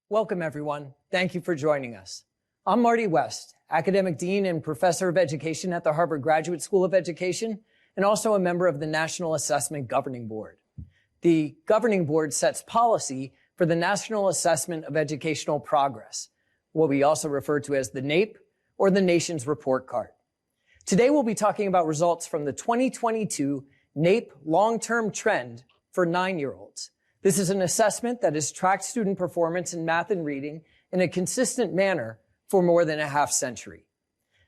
Welcome, everyone. Thank you for joining us. I'm Marty West, Academic Dean and Professor of Education at the Harvard Graduate School of Education, and also a member of the National Assessment Governing Board. The Governing Board sets policy for the National Assessment of Educational Progress, what we also refer to as the NAEP, or the Nation's Report Card. Today, we'll be talking about results from the 2022 NAEP long-term trend for 9-year-olds. This is an assessment that has tracked student performance in math and reading in a consistent manner for more than a half century.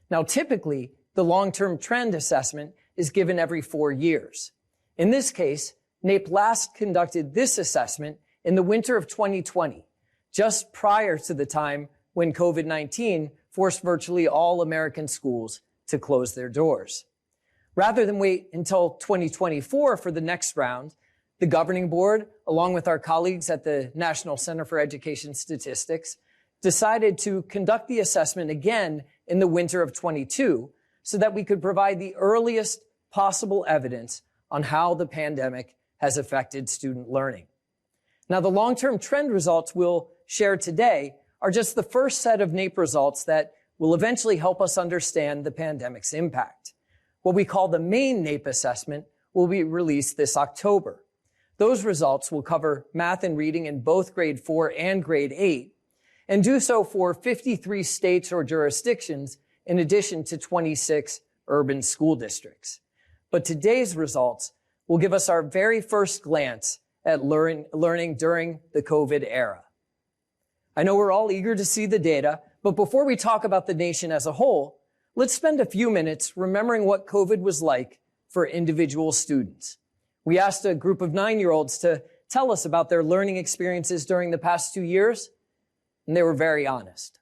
Now, typically, the long-term trend assessment is given every 4 years. In this case, NAEP last conducted this assessment in the winter of 2020, just prior to the time when COVID-19 forced virtually all American schools to close their doors. Rather than wait until 2024 for the next round, the Governing Board, along with our colleagues at the National Center for Education Statistics, decided to conduct the assessment again in the winter of 22 so that we could provide the earliest possible evidence on how the pandemic has affected student learning. Now, the long-term trend results we'll share today are just the first set of NAEP results that will eventually help us understand the pandemic's impact. What we call the main NAEP assessment will be released this October. Those results will cover math and reading in both grade 4 and grade 8, and do so for 53 states or jurisdictions in addition to 26 urban school districts. But today's results will give us our very first glance at learning during the COVID era. I know we're all eager to see the data, but before we talk about the nation as a whole, let's spend a few minutes remembering what COVID was like for individual students. We asked a group of 9-year-olds to tell us about their learning experiences during the past 2 years, and they were very honest.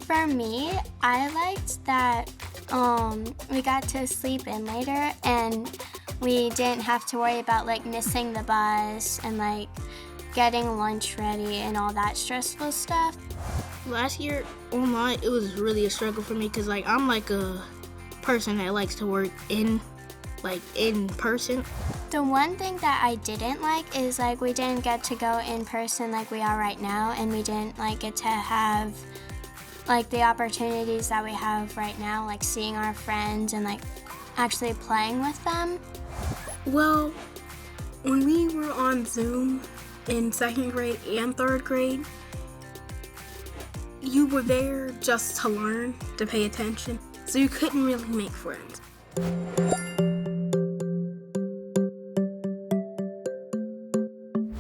For me, I liked that we got to sleep in later and we didn't have to worry about missing the bus and getting lunch ready and all that stressful stuff. Last year, online, it was really a struggle for me because I'm a person that likes to work in person. The one thing that I didn't like is we didn't get to go in person like we are right now, and we didn't get to have the opportunities that we have right now, seeing our friends and actually playing with them. Well, when we were on Zoom in 2nd grade and 3rd grade, you were there just to learn, to pay attention, so you couldn't really make friends.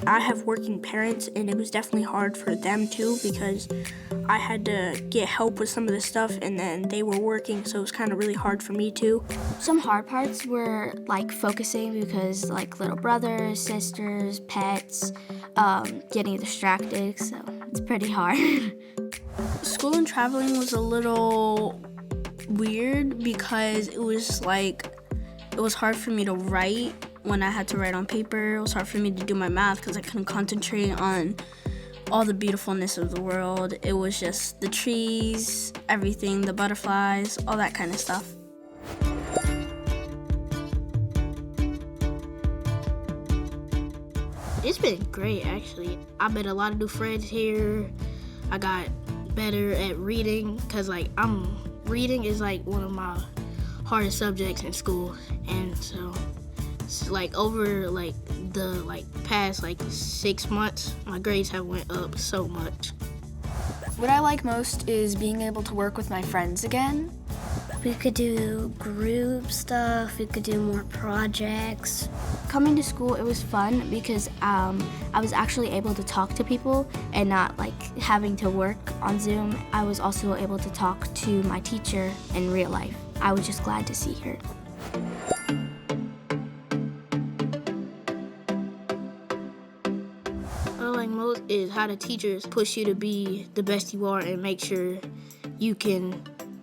I have working parents, and it was definitely hard for them too because I had to get help with some of the stuff, and then they were working, so it was kind of really hard for me too. Some hard parts were focusing because little brothers, sisters, pets, getting distracted, so it's pretty hard. School and traveling was a little weird because it was hard for me to write when I had to write on paper. It was hard for me to do my math because I couldn't concentrate on all the beautifulness of the world. It was just the trees, everything, the butterflies, all that kind of stuff. It's been great, actually. I met a lot of new friends here. I got better at reading because reading is one of my hardest subjects in school, and so over the past 6 months, my grades have went up so much. What I like most is being able to work with my friends again. We could do group stuff, we could do more projects. Coming to school, it was fun because I was actually able to talk to people and not having to work on Zoom. I was also able to talk to my teacher in real life. I was just glad to see her. What I like most is how the teachers push you to be the best you are and make sure you can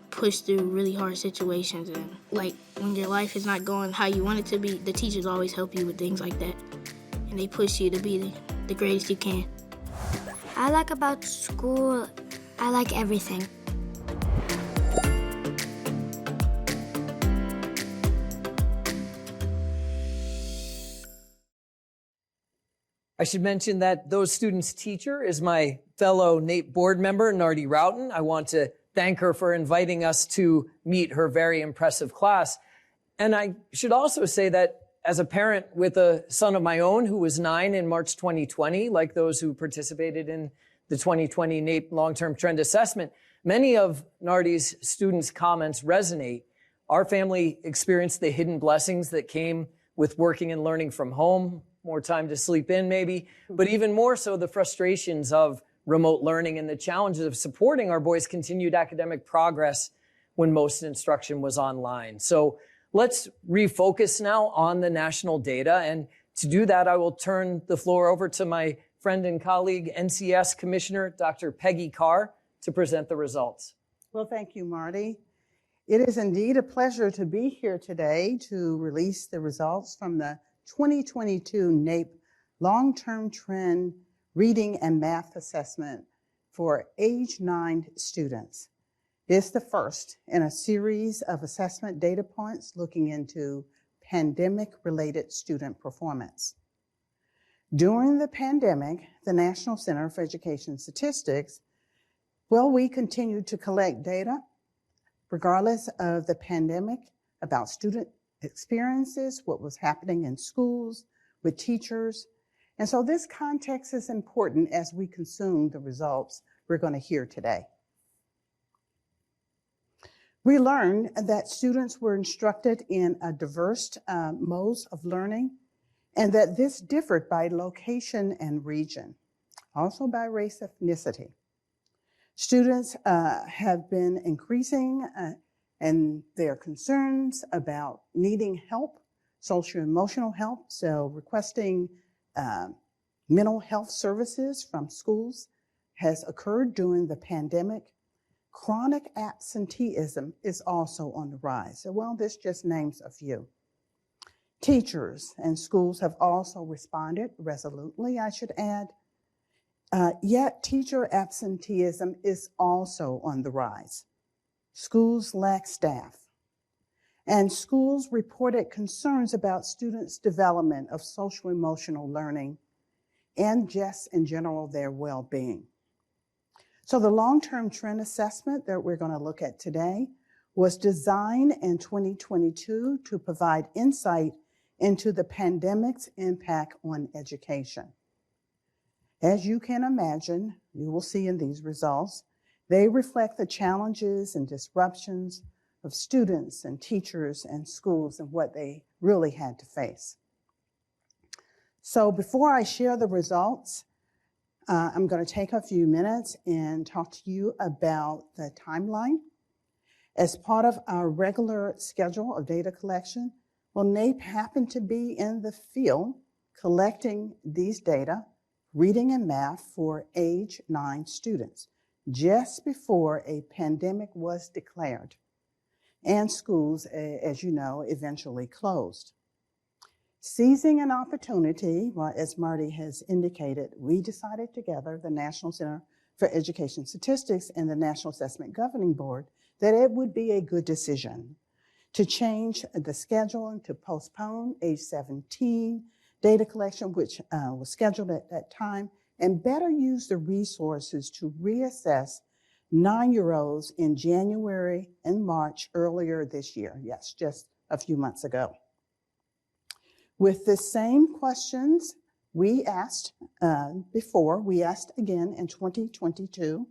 push through really hard situations. And like when your life is not going how you want it to be, the teachers always help you with things like that. And they push you to be the greatest you can. I like about school, I like everything. I should mention that those students' teacher is my fellow NAEP board member, Nardi Roughton. I want to thank her for inviting us to meet her very impressive class. And I should also say that as a parent with a son of my own who was 9 in March 2020, like those who participated in the 2020 NAEP long-term trend assessment, many of Nardi's students' comments resonate. Our family experienced the hidden blessings that came with working and learning from home, more time to sleep in maybe, but even more so the frustrations of remote learning and the challenges of supporting our boys' continued academic progress when most instruction was online. So let's refocus now on the national data. And to do that, I will turn the floor over to my friend and colleague, NCS Commissioner Dr. Peggy Carr, to present the results. Well, thank you, Marty. It is indeed a pleasure to be here today to release the results from the 2022 NAEP Long-Term Trend Reading and Math Assessment for age 9 students. It's the first in a series of assessment data points looking into pandemic-related student performance. During the pandemic, the National Center for Education Statistics, we continued to collect data regardless of the pandemic about student experiences, what was happening in schools, with teachers. And so this context is important as we consume the results we're going to hear today. We learned that students were instructed in a diverse modes of learning and that this differed by location and region, also by race, ethnicity. Students have been increasing and their concerns about needing help, social emotional help, so requesting mental health services from schools has occurred during the pandemic. Chronic absenteeism is also on the rise. So, this just names a few. Teachers and schools have also responded resolutely, I should add. Yet teacher absenteeism is also on the rise. Schools lack staff, and schools reported concerns about students' development of social emotional learning and just in general their well-being. So the long-term trend assessment that we're going to look at today was designed in 2022 to provide insight into the pandemic's impact on education. As you can imagine, you will see in these results, they reflect the challenges and disruptions of students and teachers and schools and what they really had to face. So before I share the results, I'm going to take a few minutes and talk to you about the timeline. As part of our regular schedule of data collection, NAEP happened to be in the field collecting these data, reading and math for age 9 students, just before a pandemic was declared. And schools, as you know, eventually closed. Seizing an opportunity, as Marty has indicated, we decided together, the National Center for Education Statistics and the National Assessment Governing Board, that it would be a good decision to change the schedule and to postpone age 17 data collection, which was scheduled at that time, and better use the resources to reassess 9-year-olds in January and March earlier this year. Yes, just a few months ago. With the same questions we asked before, we asked again in 2022,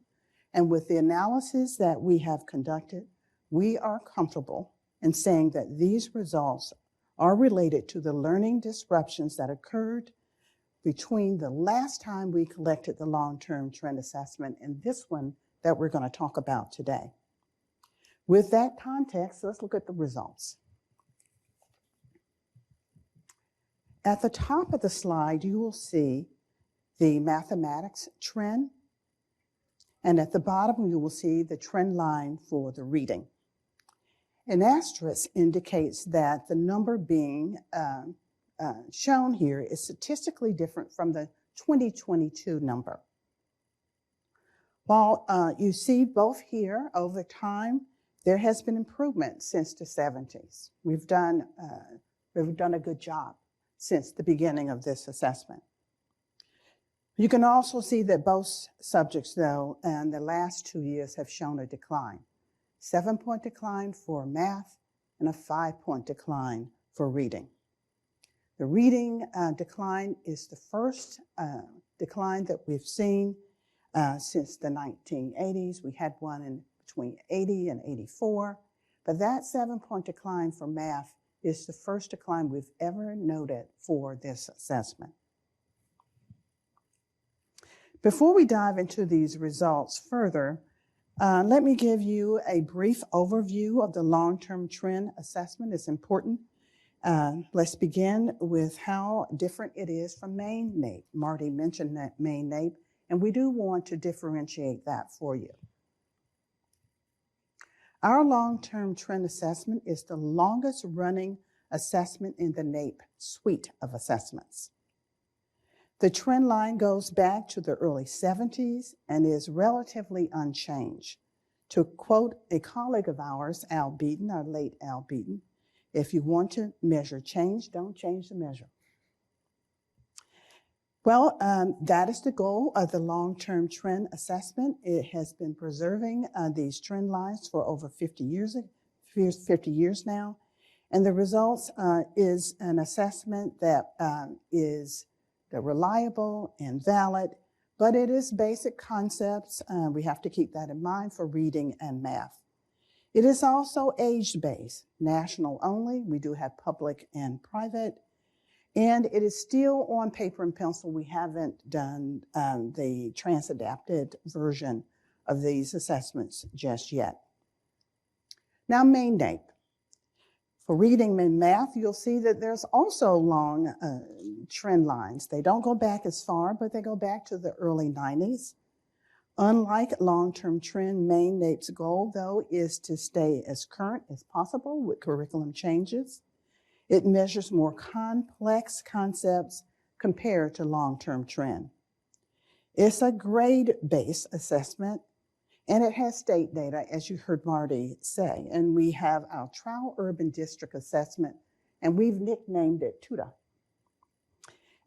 and with the analysis that we have conducted, we are comfortable in saying that these results are related to the learning disruptions that occurred between the last time we collected the long-term trend assessment and this one that we're going to talk about today. With that context, let's look at the results. At the top of the slide, you will see the mathematics trend, and at the bottom you will see the trend line for the reading. An asterisk indicates that the number being shown here is statistically different from the 2022 number. While you see both here over time, there has been improvement since the 70s. We've done a good job since the beginning of this assessment. You can also see that both subjects, though, in the last 2 years have shown a decline. 7-point decline for math and a 5-point decline for reading. The reading decline is the first decline that we've seen since the 1980s. We had one in between 80 and 84, but that 7-point decline for math is the first decline we've ever noted for this assessment. Before we dive into these results further, let me give you a brief overview of the long-term trend assessment. It's important. Let's begin with how different it is from Maine NAEP. Marty mentioned that Maine NAEP, and we do want to differentiate that for you. Our long-term trend assessment is the longest running assessment in the NAEP suite of assessments. The trend line goes back to the early 70s and is relatively unchanged. To quote a colleague of ours, Al Beaton, our late Al Beaton, if you want to measure change, don't change the measure. Well, that is the goal of the long-term trend assessment. It has been preserving these trend lines for over 50 years now. And the results is an assessment that is reliable and valid, but it is basic concepts. We have to keep that in mind for reading and math. It is also age-based, national only. We do have public and private. And it is still on paper and pencil. We haven't done the trans-adapted version of these assessments just yet. Now, Maine NAEP. For reading and math, you'll see that there's also long trend lines. They don't go back as far, but they go back to the early 90s. Unlike long-term trend, Maine NAEP's goal, though, is to stay as current as possible with curriculum changes. It measures more complex concepts compared to long-term trend. It's a grade-based assessment, and it has state data, as you heard Marty say. And we have our Trial Urban District Assessment, and we've nicknamed it TUDA.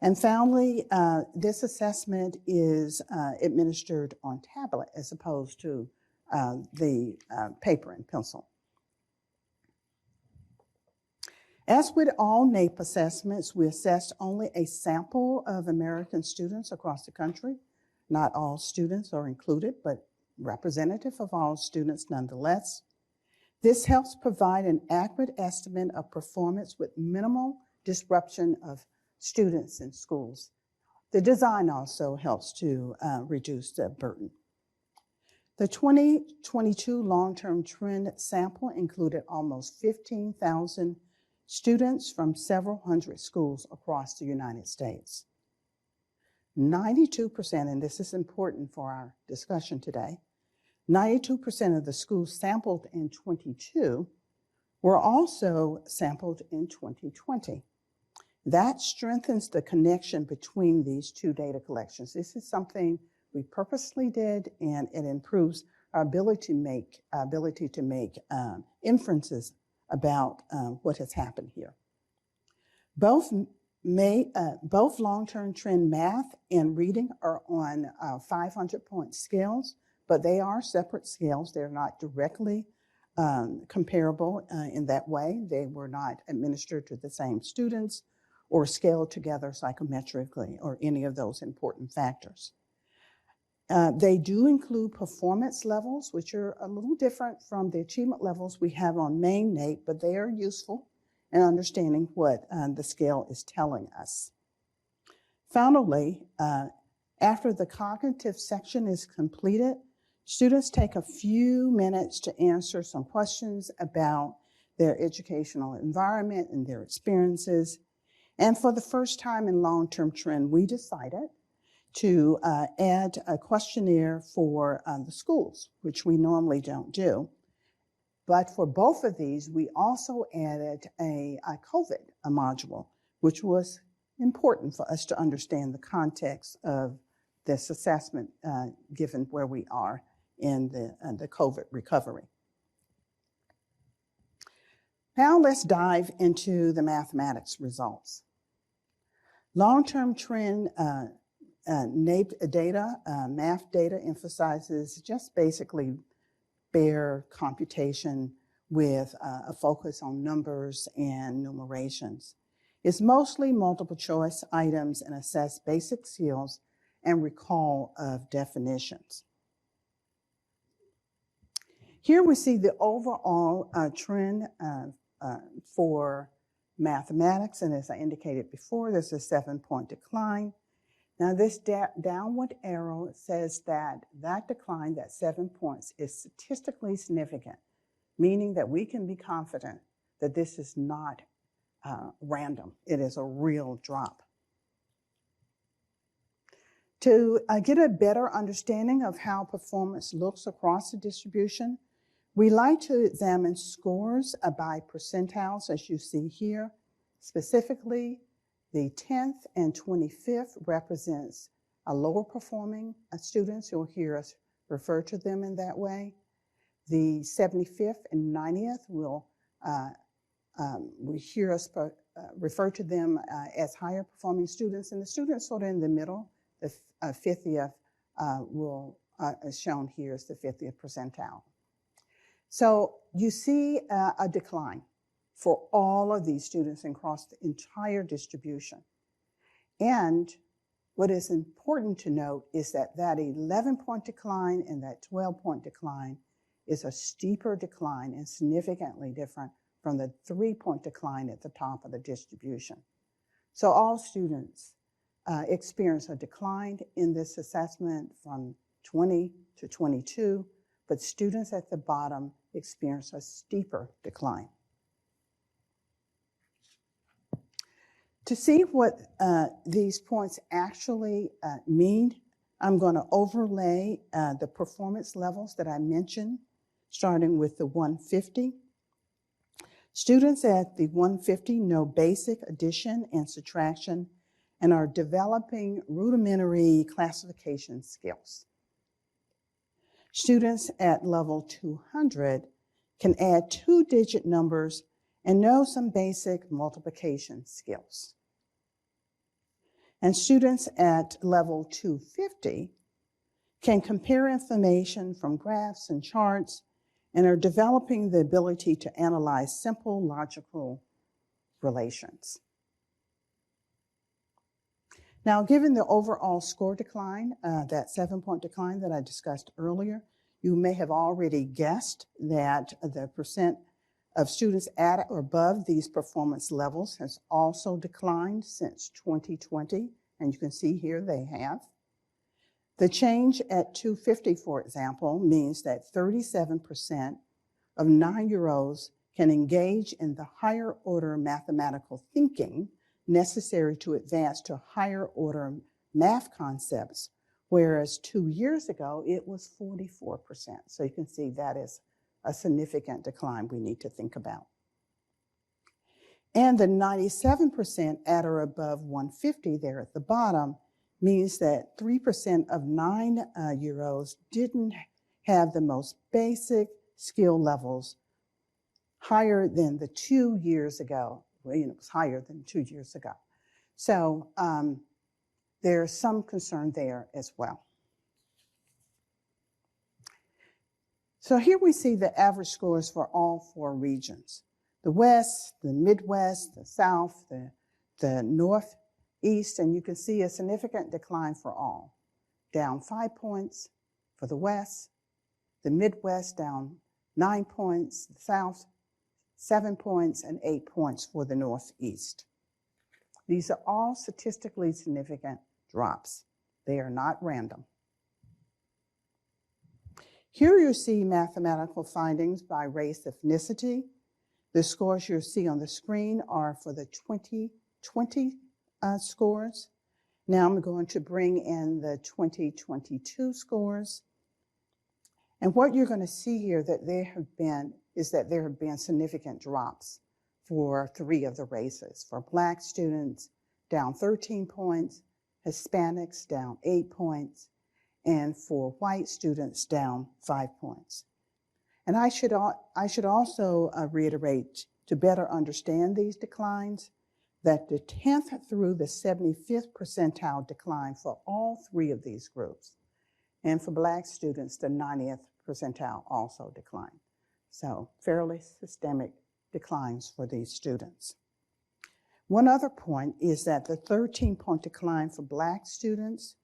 And finally, this assessment is administered on tablet as opposed to the paper and pencil. As with all NAEP assessments, we assessed only a sample of American students across the country. Not all students are included, but representative of all students nonetheless. This helps provide an accurate estimate of performance with minimal disruption of students in schools. The design also helps to reduce the burden. The 2022 long-term trend sample included almost 15,000 students from several hundred schools across the United States. 92%, and this is important for our discussion today, 92% of the schools sampled in 22 were also sampled in 2020. That strengthens the connection between these two data collections. This is something we purposely did, and it improves our ability to make inferences about what has happened here. Both long-term trend math and reading are on 500-point scales, but they are separate scales. They're not directly comparable in that way. They were not administered to the same students or scaled together psychometrically or any of those important factors. They do include performance levels, which are a little different from the achievement levels we have on Maine NAEP, but they are useful in understanding what the scale is telling us. Finally, after the cognitive section is completed, students take a few minutes to answer some questions about their educational environment and their experiences. And for the first time in long-term trend, we decided to add a questionnaire for the schools, which we normally don't do. But for both of these, we also added a COVID module, which was important for us to understand the context of this assessment given where we are in the COVID recovery. Now let's dive into the mathematics results. Long-term trend NAEP data, math data emphasizes just basically bare computation with a focus on numbers and numerations. It's mostly multiple choice items and assess basic skills and recall of definitions. Here we see the overall trend for mathematics, and as I indicated before, there's a 7-point decline. Now this downward arrow says that decline, that 7 points, is statistically significant, meaning that we can be confident that this is not random. It is a real drop. To get a better understanding of how performance looks across the distribution, we like to examine scores by percentiles, as you see here. Specifically, the 10th and 25th represents a lower performing students. You'll hear us refer to them in that way. The 75th and 90th will we hear us refer to them as higher performing students, and the students sort of in the middle, the 50th is shown here as the 50th percentile. So you see a decline for all of these students across the entire distribution. And what is important to note is that 11-point decline and that 12-point decline is a steeper decline and significantly different from the 3-point decline at the top of the distribution. So all students experience a decline in this assessment from 20 to 22, but students at the bottom experience a steeper decline. To see what these points actually mean, I'm going to overlay the performance levels that I mentioned, starting with the 150. Students at the 150 know basic addition and subtraction and are developing rudimentary classification skills. Students at level 200 can add 2-digit numbers and know some basic multiplication skills. And students at level 250 can compare information from graphs and charts and are developing the ability to analyze simple logical relations. Now, given the overall score decline, that 7-point decline that I discussed earlier, you may have already guessed that the percent of students at or above these performance levels has also declined since 2020, and you can see here they have. The change at 250, for example, means that 37% of 9-year-olds can engage in the higher order mathematical thinking necessary to advance to higher order math concepts, whereas 2 years ago it was 44%. So you can see that is a significant decline we need to think about. And the 97% at or above 150 there at the bottom means that 3% of 9-year-olds didn't have the most basic skill levels higher than the 2 years ago. Well, it was higher than 2 years ago. So there's some concern there as well. So here we see the average scores for all 4 regions: the West, the Midwest, the South, the Northeast, and you can see a significant decline for all. Down 5 points for the West, the Midwest down 9 points, the South 7 points, and 8 points for the Northeast. These are all statistically significant drops. They are not random. Here you see mathematical findings by race ethnicity. The scores you see on the screen are for the 2020 scores, Now I'm going to bring in the 2022 scores. And what you're going to see here that there have been significant drops for 3 of the races. For Black students, down 13 points, Hispanics down 8 points, and for white students down 5 points. And I should also reiterate, to better understand these declines, that the 10th through the 75th percentile decline for all 3 of these groups. And for Black students, the 90th percentile also declined. So fairly systemic declines for these students. One other point is that the 13-point decline for Black students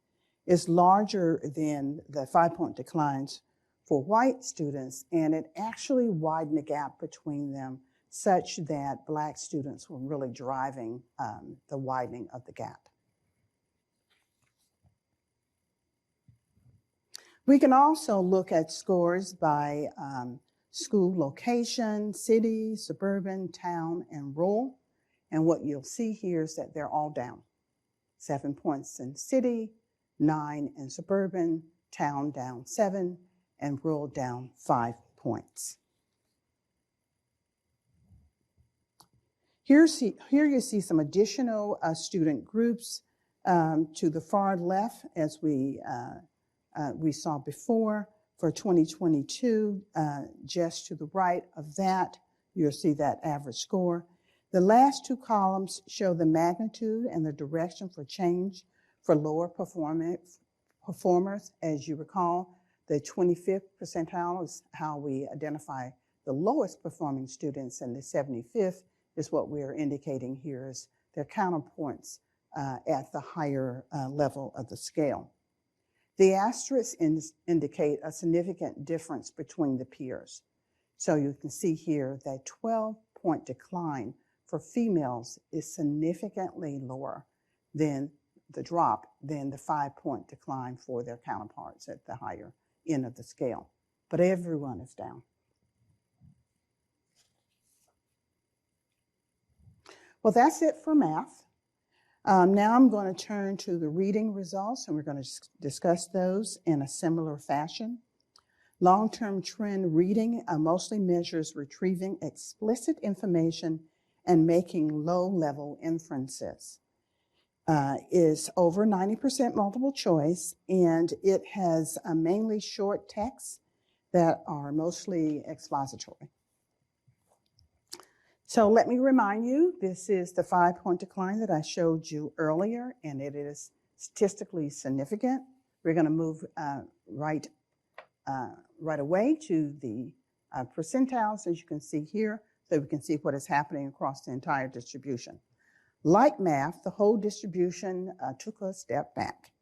is larger than the 5-point declines for white students, and it actually widened the gap between them such that Black students were really driving the widening of the gap. We can also look at scores by school location, city, suburban, town, and rural. And what you'll see here is that they're all down. 7 points in city, 9 in suburban, town down 7, and rural down 5 points. Here you see some additional student groups to the far left, as we saw before. For 2022, just to the right of that, you'll see that average score. The last 2 columns show the magnitude and the direction for change for lower performers. As you recall, the 25th percentile is how we identify the lowest performing students, and the 75th is what we are indicating here as their counterpoints at the higher level of the scale. The asterisks indicate a significant difference between the peers. So you can see here that 12-point decline for females is significantly lower than the drop than the 5-point decline for their counterparts at the higher end of the scale. But everyone is down. Well, that's it for math. Now I'm going to turn to the reading results, and we're going to discuss those in a similar fashion. Long-term trend reading mostly measures retrieving explicit information and making low-level inferences. Is over 90% multiple choice, and it has mainly short texts that are mostly expository. So let me remind you, this is the 5-point decline that I showed you earlier, and it is statistically significant. We're going to move right away to the percentiles, as you can see here, so we can see what is happening across the entire distribution. Like math, the whole distribution took a step back.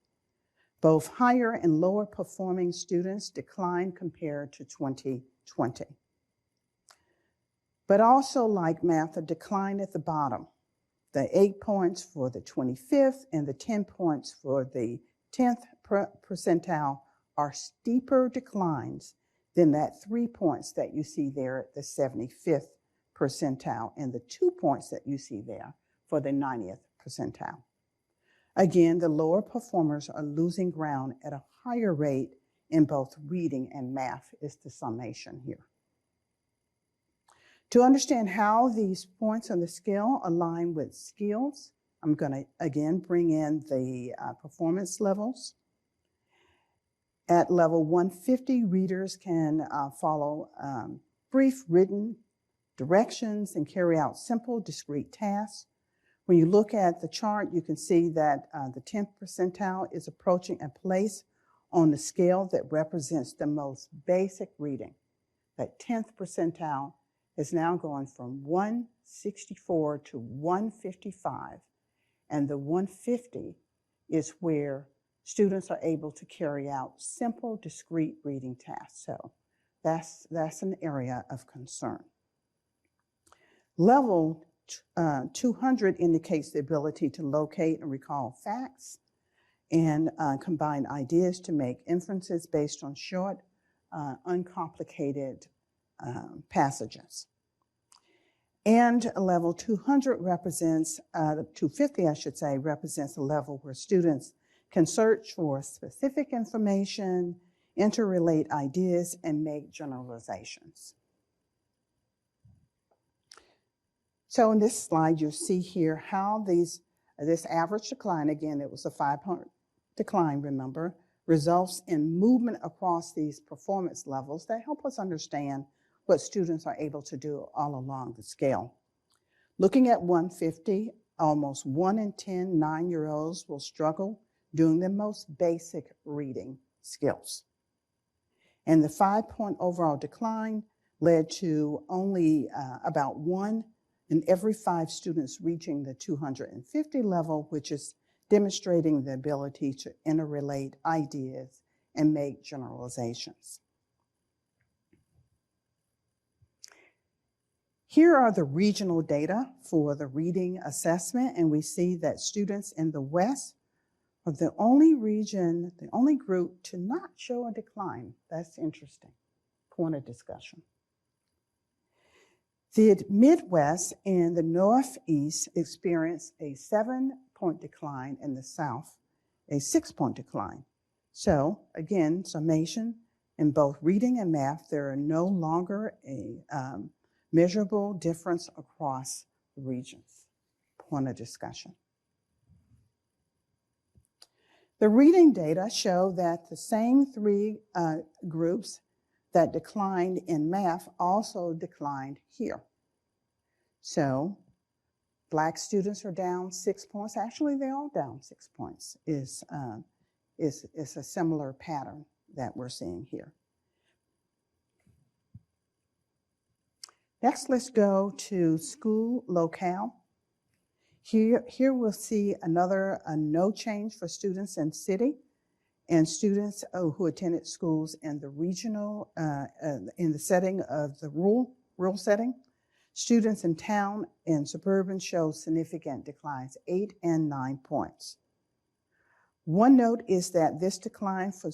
Both higher and lower performing students declined compared to 2020. But also like math, a decline at the bottom. The 8 points for the 25th and the 10 points for the 10th percentile are steeper declines than that 3 points that you see there at the 75th percentile and the 2 points that you see there for the 90th percentile. Again, the lower performers are losing ground at a higher rate in both reading and math is the summation here. To understand how these points on the scale align with skills, I'm going to again bring in the performance levels. At level 150, readers can follow brief written directions and carry out simple, discrete tasks. When you look at the chart, you can see that the 10th percentile is approaching a place on the scale that represents the most basic reading. That 10th percentile is now going from 164 to 155, and the 150 is where students are able to carry out simple, discrete reading tasks. So that's an area of concern. Level 200 indicates the ability to locate and recall facts and combine ideas to make inferences based on short, uncomplicated passages. And level 200 represents, 250 I should say, represents a level where students can search for specific information, interrelate ideas, and make generalizations. So in this slide, you'll see here how this average decline, again, it was a 5-point decline, remember, results in movement across these performance levels that help us understand what students are able to do all along the scale. Looking at 150, almost 1 in 10 9-year-olds will struggle doing the most basic reading skills. And the 5-point overall decline led to only about 1 in every 5 students reaching the 250 level, which is demonstrating the ability to interrelate ideas and make generalizations. Here are the regional data for the reading assessment, and we see that students in the West are the only region, the only group to not show a decline. That's interesting. Point of discussion. The Midwest and the Northeast experienced a 7-point decline, in the South, a 6-point decline. So again, summation, in both reading and math, there are no longer a measurable difference across the regions. Point of discussion. The reading data show that the same 3 groups that declined in math also declined here. So Black students are down 6 points. Actually, they're all down 6 points. Is a similar pattern that we're seeing here. Next, let's go to school locale. Here we'll see another no change for students in city and students who attended schools in the regional, in the setting of the rural setting. Students in town and suburban show significant declines, 8 and 9 points. One note is that this decline for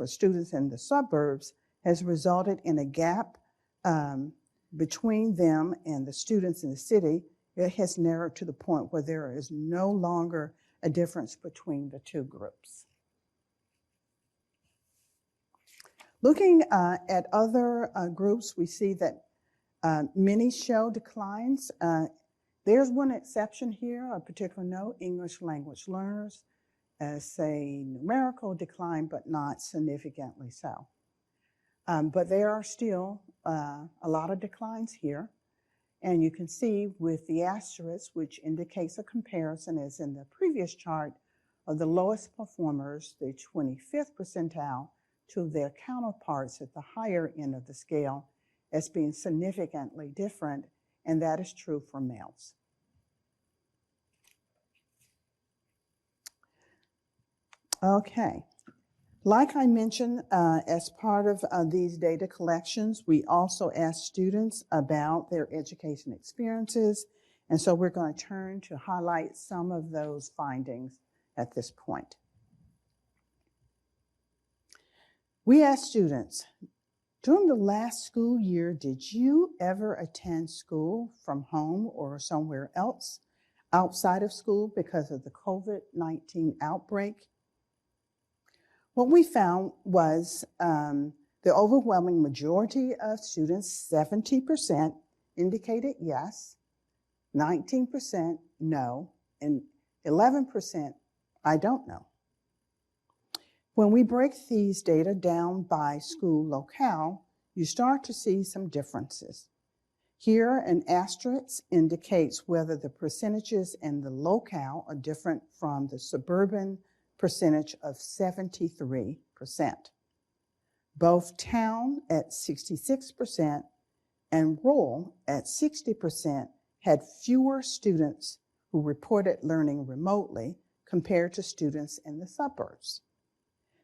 students in the suburbs has resulted in a gap between them and the students in the city. It has narrowed to the point where there is no longer a difference between the 2 groups. Looking at other groups, we see that many show declines. There's one exception here, a particular note, English language learners, say numerical decline, but not significantly so. But there are still a lot of declines here. And you can see with the asterisk, which indicates a comparison as in the previous chart, of the lowest performers, the 25th percentile, to their counterparts at the higher end of the scale as being significantly different, and that is true for males. Okay. Like I mentioned, as part of these data collections, we also ask students about their education experiences, and so we're going to turn to highlight some of those findings at this point. We asked students, during the last school year, did you ever attend school from home or somewhere else outside of school because of the COVID-19 outbreak? What we found was the overwhelming majority of students, 70%, indicated yes, 19% no, and 11% I don't know. When we break these data down by school locale, you start to see some differences. Here, an asterisk indicates whether the percentages in the locale are different from the suburban percentage of 73%. Both town at 66% and rural at 60% had fewer students who reported learning remotely compared to students in the suburbs.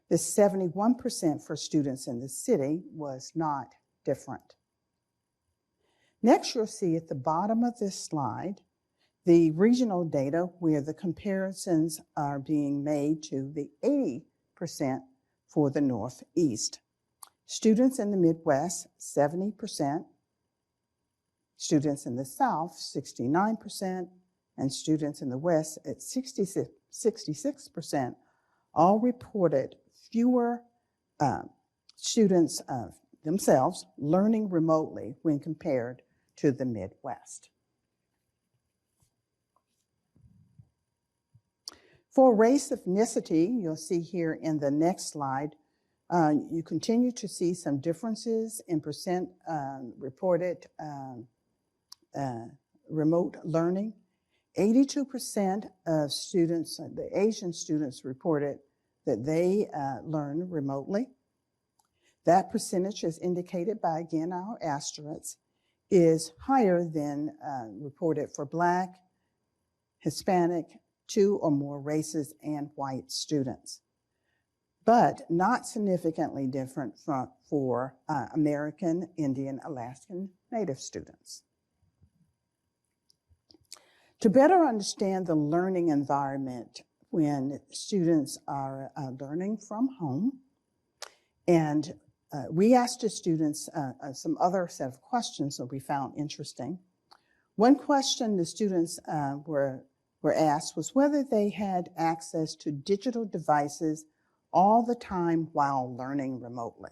The 71% for students in the city was not different. Next, you'll see at the bottom of this slide the regional data where the comparisons are being made to the 80% for the Northeast. Students in the Midwest, 70%. Students in the South, 69%, and students in the West at 66%, all reported fewer students themselves learning remotely when compared to the Midwest. For race ethnicity, you'll see here in the next slide, you continue to see some differences in percent reported remote learning. 82% of students, the Asian students, reported that they learn remotely. That percentage, as indicated by, again, our asterisks, is higher than reported for Black, Hispanic, 2 or more races, and white students, but not significantly different for American, Indian, Alaskan, Native students. To better understand the learning environment when students are learning from home, and we asked the students some other set of questions that we found interesting. One question the students were asked was whether they had access to digital devices all the time while learning remotely.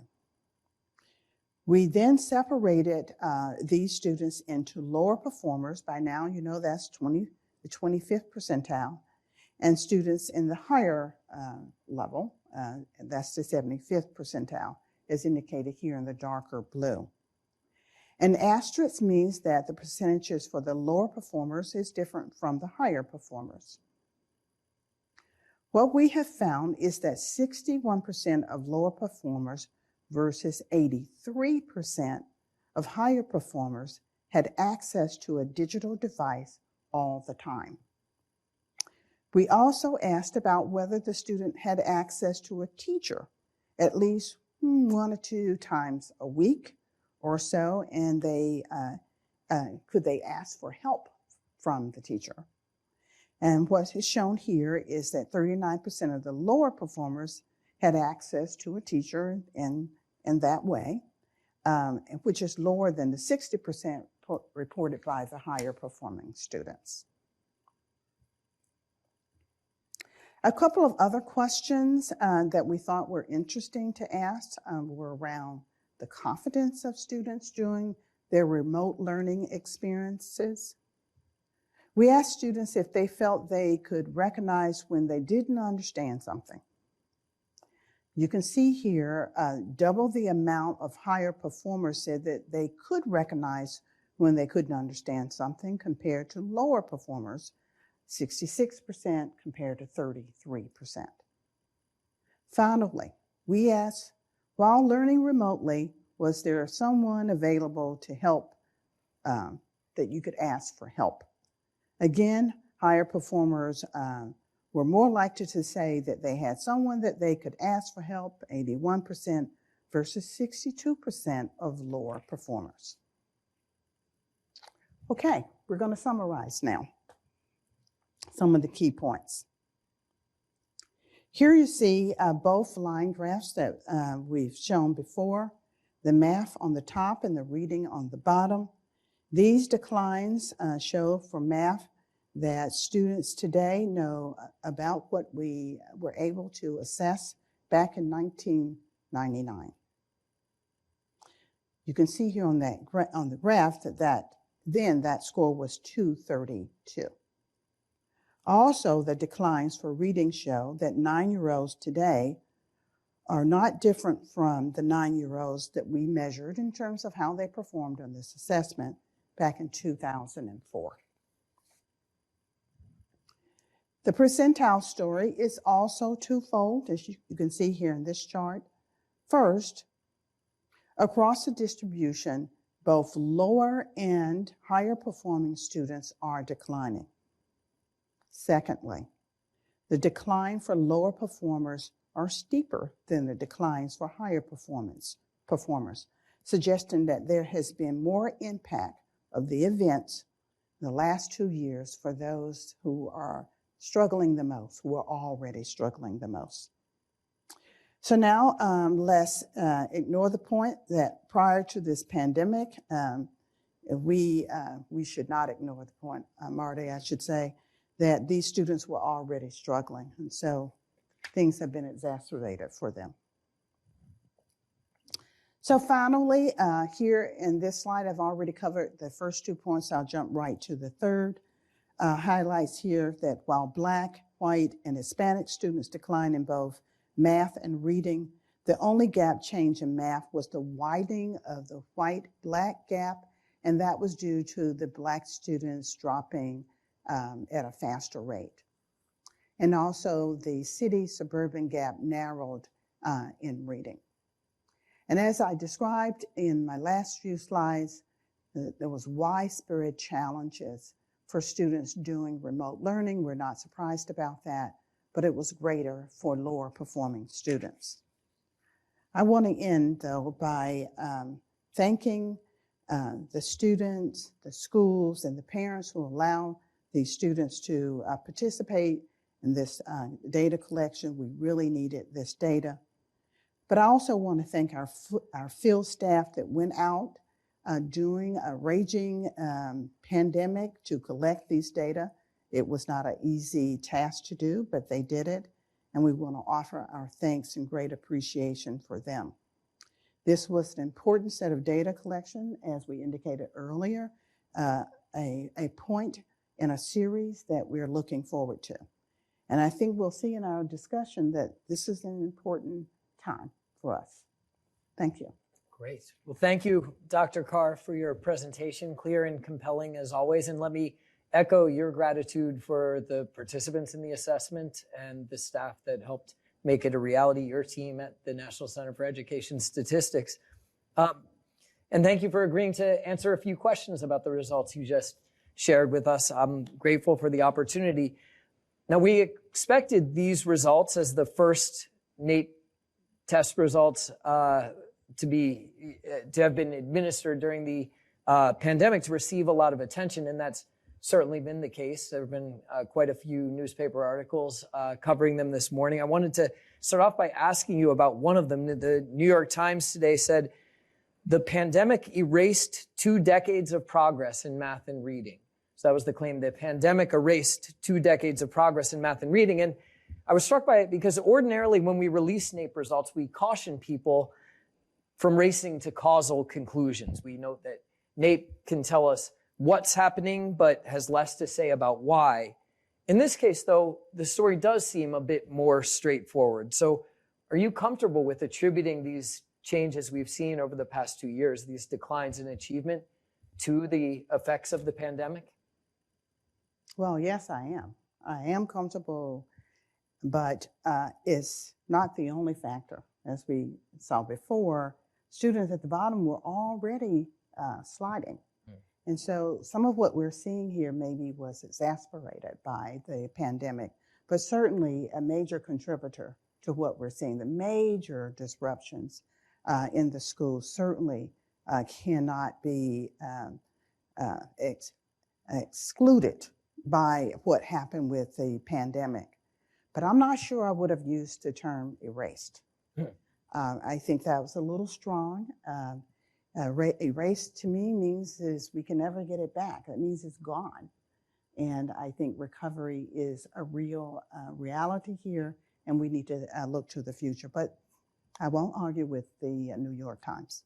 We then separated these students into lower performers. By now, you know that's the 25th percentile, and students in the higher level, that's the 75th percentile, as indicated here in the darker blue. An asterisk means that the percentages for the lower performers is different from the higher performers. What we have found is that 61% of lower performers versus 83% of higher performers had access to a digital device all the time. We also asked about whether the student had access to a teacher at least 1 or 2 times a week or so, and could they ask for help from the teacher. And what is shown here is that 39% of the lower performers had access to a teacher in that way, which is lower than the 60% reported by the higher performing students. A couple of other questions that we thought were interesting to ask were around the confidence of students during their remote learning experiences. We asked students if they felt they could recognize when they didn't understand something. You can see here, double the amount of higher performers said that they could recognize when they couldn't understand something compared to lower performers, 66% compared to 33%. Finally, we asked, while learning remotely, was there someone available to help that you could ask for help? Again, higher performers were more likely to say that they had someone that they could ask for help, 81% versus 62% of lower performers. Okay, we're going to summarize now some of the key points. Here you see both line graphs that we've shown before, the math on the top and the reading on the bottom. These declines show for math that students today know about what we were able to assess back in 1999. You can see here on the graph that then that score was 232. Also, the declines for reading show that 9-year-olds today are not different from the 9-year-olds that we measured in terms of how they performed on this assessment back in 2004. The percentile story is also twofold, as you can see here in this chart. First, across the distribution, both lower and higher performing students are declining. Secondly, the decline for lower performers are steeper than the declines for higher performers, suggesting that there has been more impact of the events in the last 2 years for those who are struggling the most, who are already struggling the most. So now let's ignore the point that prior to this pandemic, we should not ignore the point, Marty, I should say, that these students were already struggling, and so things have been exacerbated for them. So finally, here in this slide, I've already covered the first 2 points. I'll jump right to the third. Highlights here that while Black, white, and Hispanic students declined in both math and reading, the only gap change in math was the widening of the white-Black gap, and that was due to the Black students dropping at a faster rate. And also the city-suburban gap narrowed in reading. And as I described in my last few slides, there was widespread challenges for students doing remote learning. We're not surprised about that, but it was greater for lower performing students. I want to end, though, by thanking the students, the schools, and the parents who allow these students to participate in this data collection. We really needed this data. But I also want to thank our field staff that went out during a raging pandemic to collect these data. It was not an easy task to do, but they did it, and we want to offer our thanks and great appreciation for them. This was an important set of data collection, as we indicated earlier, a point in a series that we're looking forward to. And I think we'll see in our discussion that this is an important time for us. Thank you. Great. Well, thank you, Dr. Carr, for your presentation, clear and compelling as always. And let me echo your gratitude for the participants in the assessment and the staff that helped make it a reality, your team at the National Center for Education Statistics. And thank you for agreeing to answer a few questions about the results you just shared with us. I'm grateful for the opportunity. Now, we expected these results as the first NAEP test results to have been administered during the pandemic to receive a lot of attention, and that's certainly been the case. There have been quite a few newspaper articles covering them this morning. I wanted to start off by asking you about one of them. The New York Times today said, "The pandemic erased 2 decades of progress in math and reading." So that was the claim. The pandemic erased 2 decades of progress in math and reading. And I was struck by it because ordinarily when we release NAEP results, we caution people from racing to causal conclusions. We note that NAEP can tell us what's happening, but has less to say about why. In this case, though, the story does seem a bit more straightforward. So are you comfortable with attributing these changes we've seen over the past 2 years, these declines in achievement, to the effects of the pandemic? Well, yes, I am. I am comfortable, but it's not the only factor. As we saw before, students at the bottom were already sliding. And so some of what we're seeing here maybe was exasperated by the pandemic, but certainly a major contributor to what we're seeing. The major disruptions in the schools certainly cannot be excluded by what happened with the pandemic. But I'm not sure I would have used the term erased. I think that was a little strong. Erase to me means is we can never get it back. That means it's gone. And I think recovery is a real reality here, and we need to look to the future. But I won't argue with the New York Times.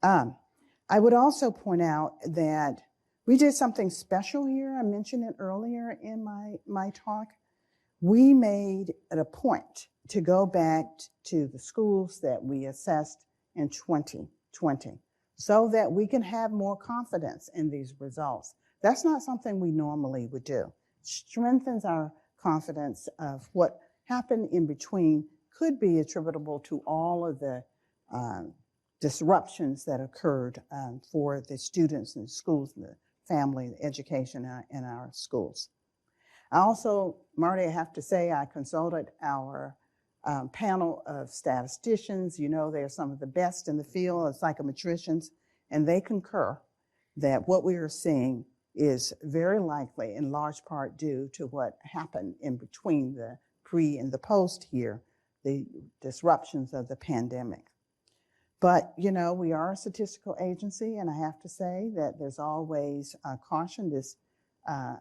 I would also point out that we did something special here. I mentioned it earlier in my talk. We made it a point to go back to the schools that we assessed in 2020 so that we can have more confidence in these results. That's not something we normally would do. Strengthens our confidence of what happened in between could be attributable to all of the disruptions that occurred for the students and the schools and the family, the education in our schools. I also, Marty, I have to say, I consulted our panel of statisticians. You know, they're some of the best in the field of psychometricians, and they concur that what we are seeing is very likely in large part due to what happened in between the pre and the post here, the disruptions of the pandemic. But, you know, we are a statistical agency, and I have to say that there's always caution. This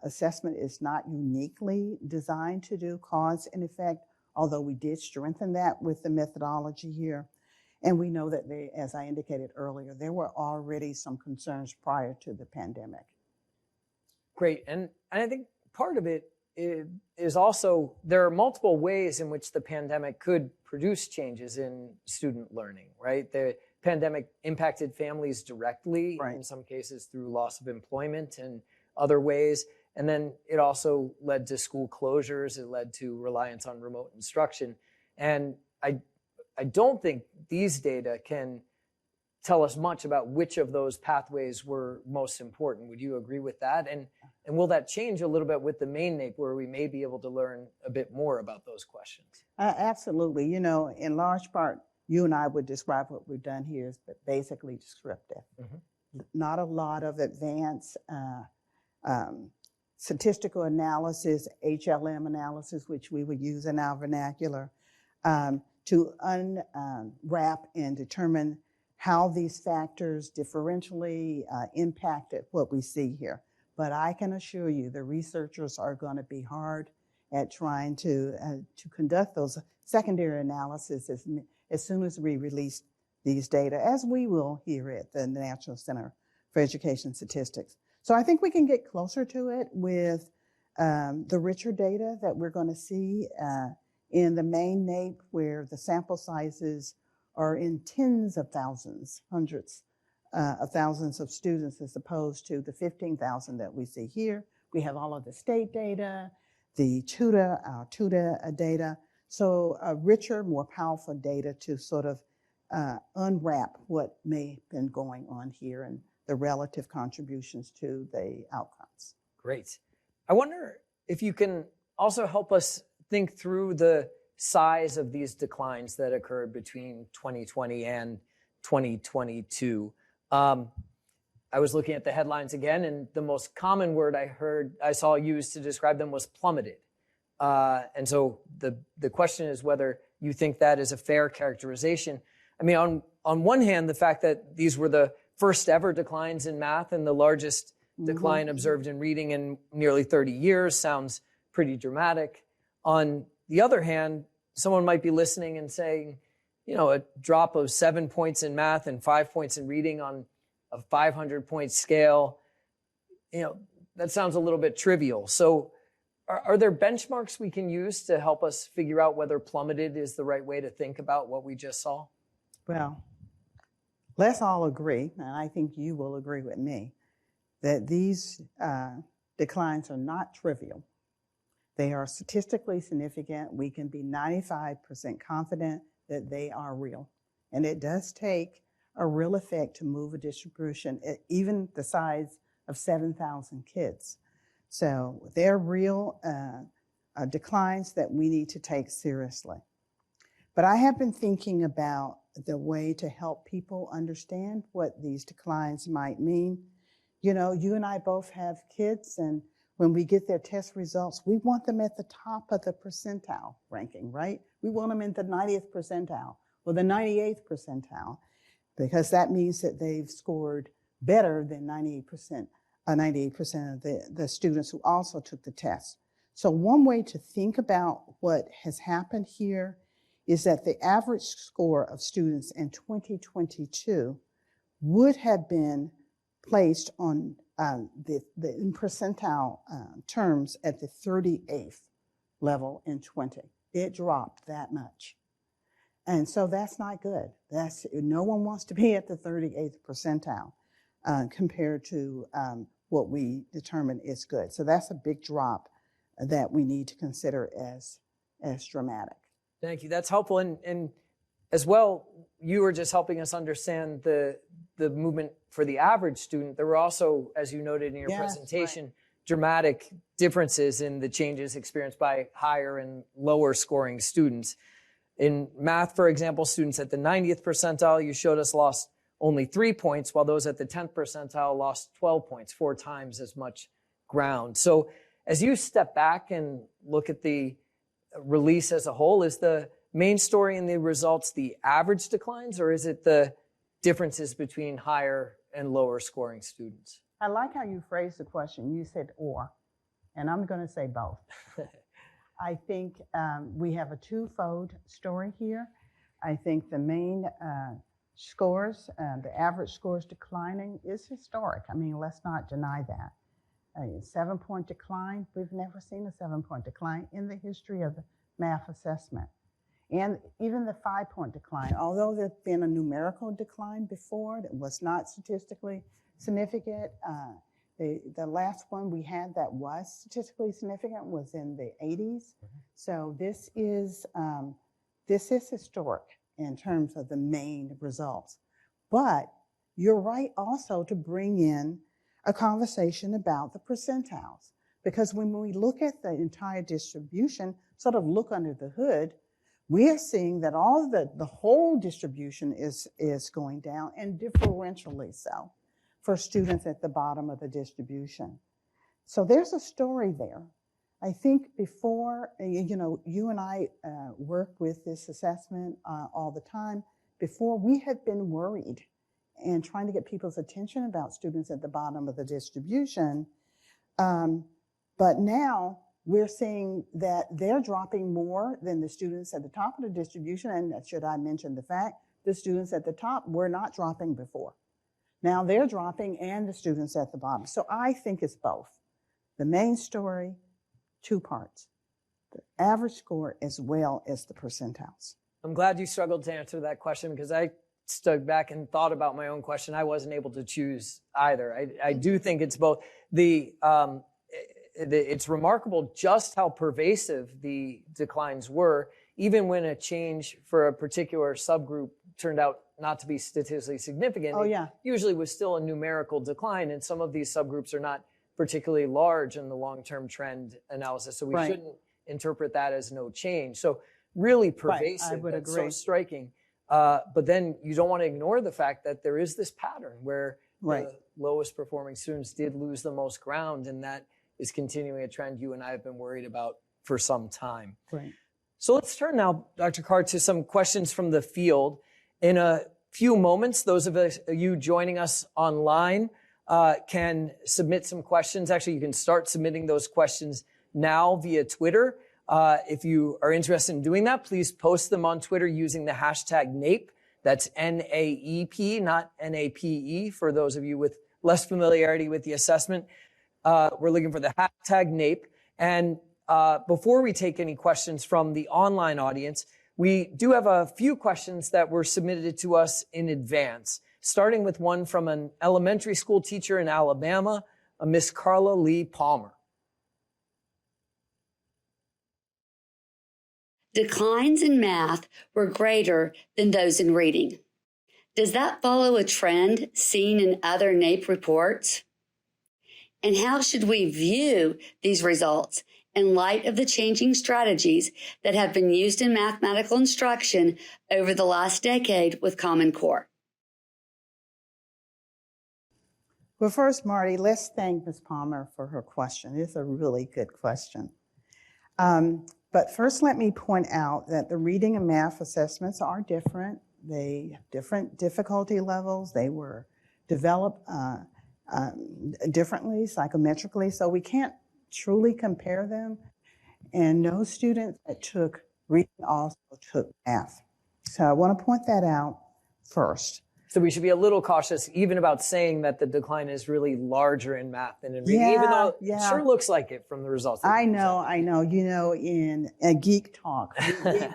assessment is not uniquely designed to do cause and effect, although we did strengthen that with the methodology here. And we know that, as I indicated earlier, there were already some concerns prior to the pandemic. Great. And I think part of it is also there are multiple ways in which the pandemic could produce changes in student learning, right? The pandemic impacted families directly, Right. in some cases through loss of employment and other ways. And then it also led to school closures. It led to reliance on remote instruction. And I don't think these data can tell us much about which of those pathways were most important. Would you agree with that? And will that change a little bit with the main NAEP, where we may be able to learn a bit more about those questions? Absolutely. You know, in large part, you and I would describe what we've done here as basically descriptive. Mm-hmm. Not a lot of advanced statistical analysis, HLM analysis, which we would use in our vernacular, to unwrap and determine how these factors differentially impacted what we see here. But I can assure you the researchers are going to be hard at trying to conduct those secondary analysis as soon as we release these data, as we will here at the National Center for Education Statistics. So I think we can get closer to it with the richer data that we're going to see in the main NAEP, where the sample sizes are in tens of thousands, hundreds of thousands of students, as opposed to the 15,000 that we see here. We have all of the state data, the our TUDA data. So richer, more powerful data to sort of unwrap what may have been going on here and the relative contributions to the outcomes. Great. I wonder if you can also help us think through the size of these declines that occurred between 2020 and 2022. I was looking at the headlines again, and the most common word I saw used to describe them was plummeted. And so the question is whether you think that is a fair characterization. I mean, on one hand, the fact that these were the first ever declines in math and the largest decline observed in reading in nearly 30 years sounds pretty dramatic. On the other hand, someone might be listening and saying, you know, a drop of 7 points in math and 5 points in reading on a 500-point scale, you know, that sounds a little bit trivial. So are there benchmarks we can use to help us figure out whether plummeted is the right way to think about what we just saw? Well, let's all agree, and I think you will agree with me, that these declines are not trivial. They are statistically significant. We can be 95% confident that they are real. And it does take a real effect to move a distribution, even the size of 7,000 kids. So they're real declines that we need to take seriously. But I have been thinking about the way to help people understand what these declines might mean. You know, you and I both have kids, and when we get their test results, we want them at the top of the percentile ranking, right? We want them in the 90th percentile or the 98th percentile, because that means that they've scored better than 98% of the students who also took the test. So one way to think about what has happened here is that the average score of students in 2022 would have been placed on the in percentile terms at the 38th level in 20. It dropped that much. And so that's not good. No one wants to be at the 38th percentile compared to what we determine is good. So that's a big drop that we need to consider as dramatic. Thank you. That's helpful. And as well, you were just helping us understand the movement for the average student. There were also, as you noted in your presentation, dramatic differences in the changes experienced by higher and lower scoring students. In math, for example, students at the 90th percentile, you showed us, lost only 3 points, while those at the 10th percentile lost 12 points, 4 times as much ground. So as you step back and look at the release as a whole, is the main story in the results the average declines, or is it the differences between higher and lower scoring students? I like how you phrased the question. You said or, and I'm going to say both. I think we have a twofold story here. I think the main scores, the average scores declining is historic. I mean, let's not deny that. A 7-point decline, we've never seen a 7-point decline in the history of the math assessment. And even the 5-point decline, although there's been a numerical decline before that was not statistically significant, the last one we had that was statistically significant was in the 80s. So this is historic in terms of the main results. But you're right also to bring in a conversation about the percentiles, because when we look at the entire distribution, sort of look under the hood, we are seeing that all the whole distribution is going down, and differentially so for students at the bottom of the distribution. So there's a story there. I think before, you and I work with this assessment all the time. Before, we had been worried and trying to get people's attention about students at the bottom of the distribution. But now we're seeing that they're dropping more than the students at the top of the distribution. And should I mention the fact, the students at the top were not dropping before. Now they're dropping, and the students at the bottom. So I think it's both. The main story, 2 parts, the average score as well as the percentiles. I'm glad you struggled to answer that question, because I stood back and thought about my own question. I wasn't able to choose either. I do think it's both. It's remarkable just how pervasive the declines were, even when a change for a particular subgroup turned out not to be statistically significant. Oh, yeah. It usually was still a numerical decline, and some of these subgroups are not particularly large in the long-term trend analysis, so we Right. shouldn't interpret that as no change. So really pervasive. I would That's agree. so striking. But then you don't want to ignore the fact that there is this pattern where Right. the lowest performing students did lose the most ground, and that is continuing a trend you and I have been worried about for some time. Right. So let's turn now, Dr. Carr, to some questions from the field. In a few moments, those of you joining us online can submit some questions. Actually, you can start submitting those questions now via Twitter. If you are interested in doing that, please post them on Twitter using the hashtag NAEP. That's NAEP, not NAPE, for those of you with less familiarity with the assessment. We're looking for the hashtag NAEP. And before we take any questions from the online audience, we do have a few questions that were submitted to us in advance, starting with one from an elementary school teacher in Alabama, a Miss Carla Lee Palmer. Declines in math were greater than those in reading. Does that follow a trend seen in other NAEP reports? And how should we view these results in light of the changing strategies that have been used in mathematical instruction over the last decade with Common Core? Well, first, Marty, let's thank Ms. Palmer for her question. It's a really good question. But first, let me point out that the reading and math assessments are different. They have different difficulty levels. They were developed differently, psychometrically, so we can't truly compare them. And no student that took reading also took math. So I want to point that out first. So we should be a little cautious even about saying that the decline is really larger in math than in reading, even though it sure looks like it from the results. I know. You know, in a geek talk,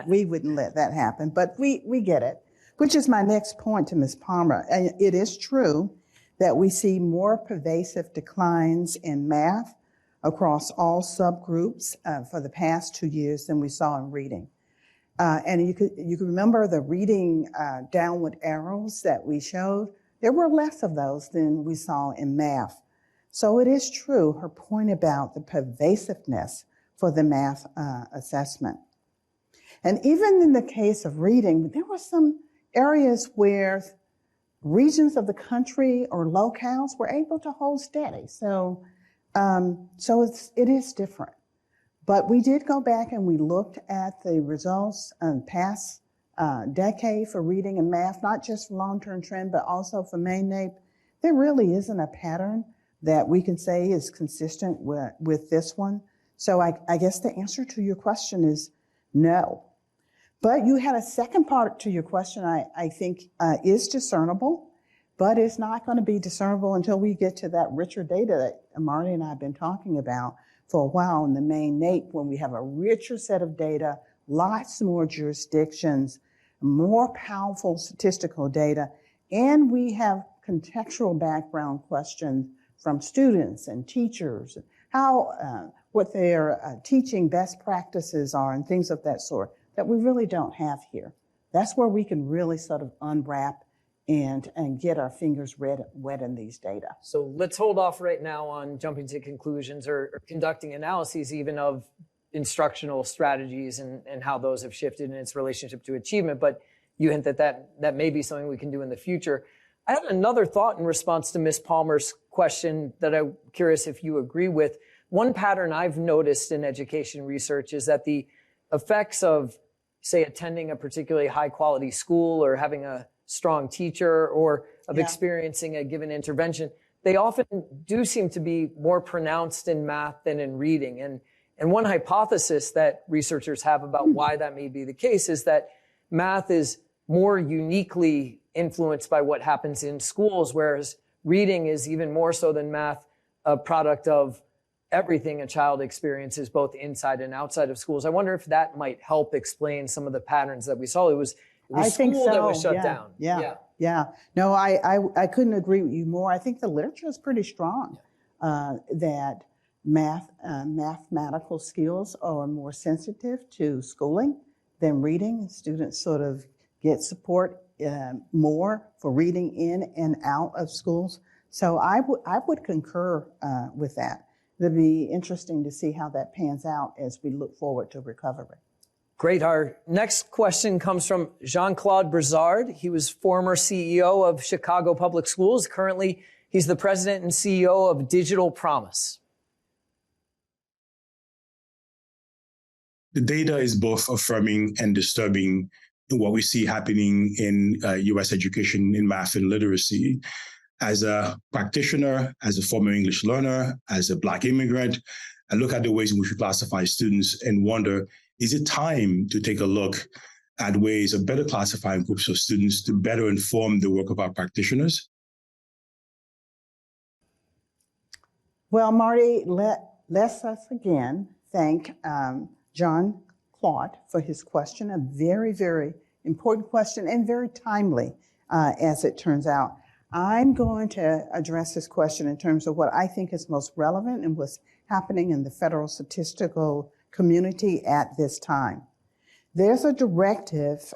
we wouldn't let that happen, but we get it, which is my next point to Ms. Palmer. And it is true that we see more pervasive declines in math across all subgroups for the past 2 years than we saw in reading. And you could remember the reading downward arrows that we showed. There were less of those than we saw in math. So it is true, her point about the pervasiveness for the math assessment. And even in the case of reading, there were some areas where regions of the country or locales were able to hold steady. So it is different. But we did go back and we looked at the results past decade for reading and math, not just for long-term trend, but also for main NAEP, there really isn't a pattern that we can say is consistent with this one. So I guess the answer to your question is no. But you had a second part to your question I think is discernible, but it's not going to be discernible until we get to that richer data that Marty and I have been talking about for a while in the main NAEP, when we have a richer set of data, lots more jurisdictions, more powerful statistical data, and we have contextual background questions from students and teachers, what their teaching best practices are and things of that sort that we really don't have here. That's where we can really sort of unwrap and get our fingers wet in these data. So let's hold off right now on jumping to conclusions or conducting analyses even of instructional strategies and how those have shifted in its relationship to achievement. But you hint that may be something we can do in the future. I had another thought in response to Ms. Palmer's question that I'm curious if you agree with. One pattern I've noticed in education research is that the effects of, say, attending a particularly high quality school or having a strong teacher or of experiencing a given intervention, they often do seem to be more pronounced in math than in reading. And one hypothesis that researchers have about why that may be the case is that math is more uniquely influenced by what happens in schools, whereas reading is even more so than math a product of everything a child experiences both inside and outside of schools. I wonder if that might help explain some of the patterns that we saw. It was I think school so. that was shut down. Yeah. No, I couldn't agree with you more. I think the literature is pretty strong that mathematical skills are more sensitive to schooling than reading. Students sort of get support more for reading in and out of schools. So I would concur with that. It'll be interesting to see how that pans out as we look forward to recovery. Great. Our next question comes from Jean-Claude Brizard. He was former CEO of Chicago Public Schools. Currently, he's the president and CEO of Digital Promise. The data is both affirming and disturbing in what we see happening in U.S. education in math and literacy. As a practitioner, as a former English learner, as a Black immigrant, I look at the ways in which we classify students and wonder, is it time to take a look at ways of better classifying groups of students to better inform the work of our practitioners? Well, Marty, let's us again thank John Claude for his question, a very, very important question and very timely, as it turns out. I'm going to address this question in terms of what I think is most relevant and what's happening in the federal statistical community at this time. There's a directive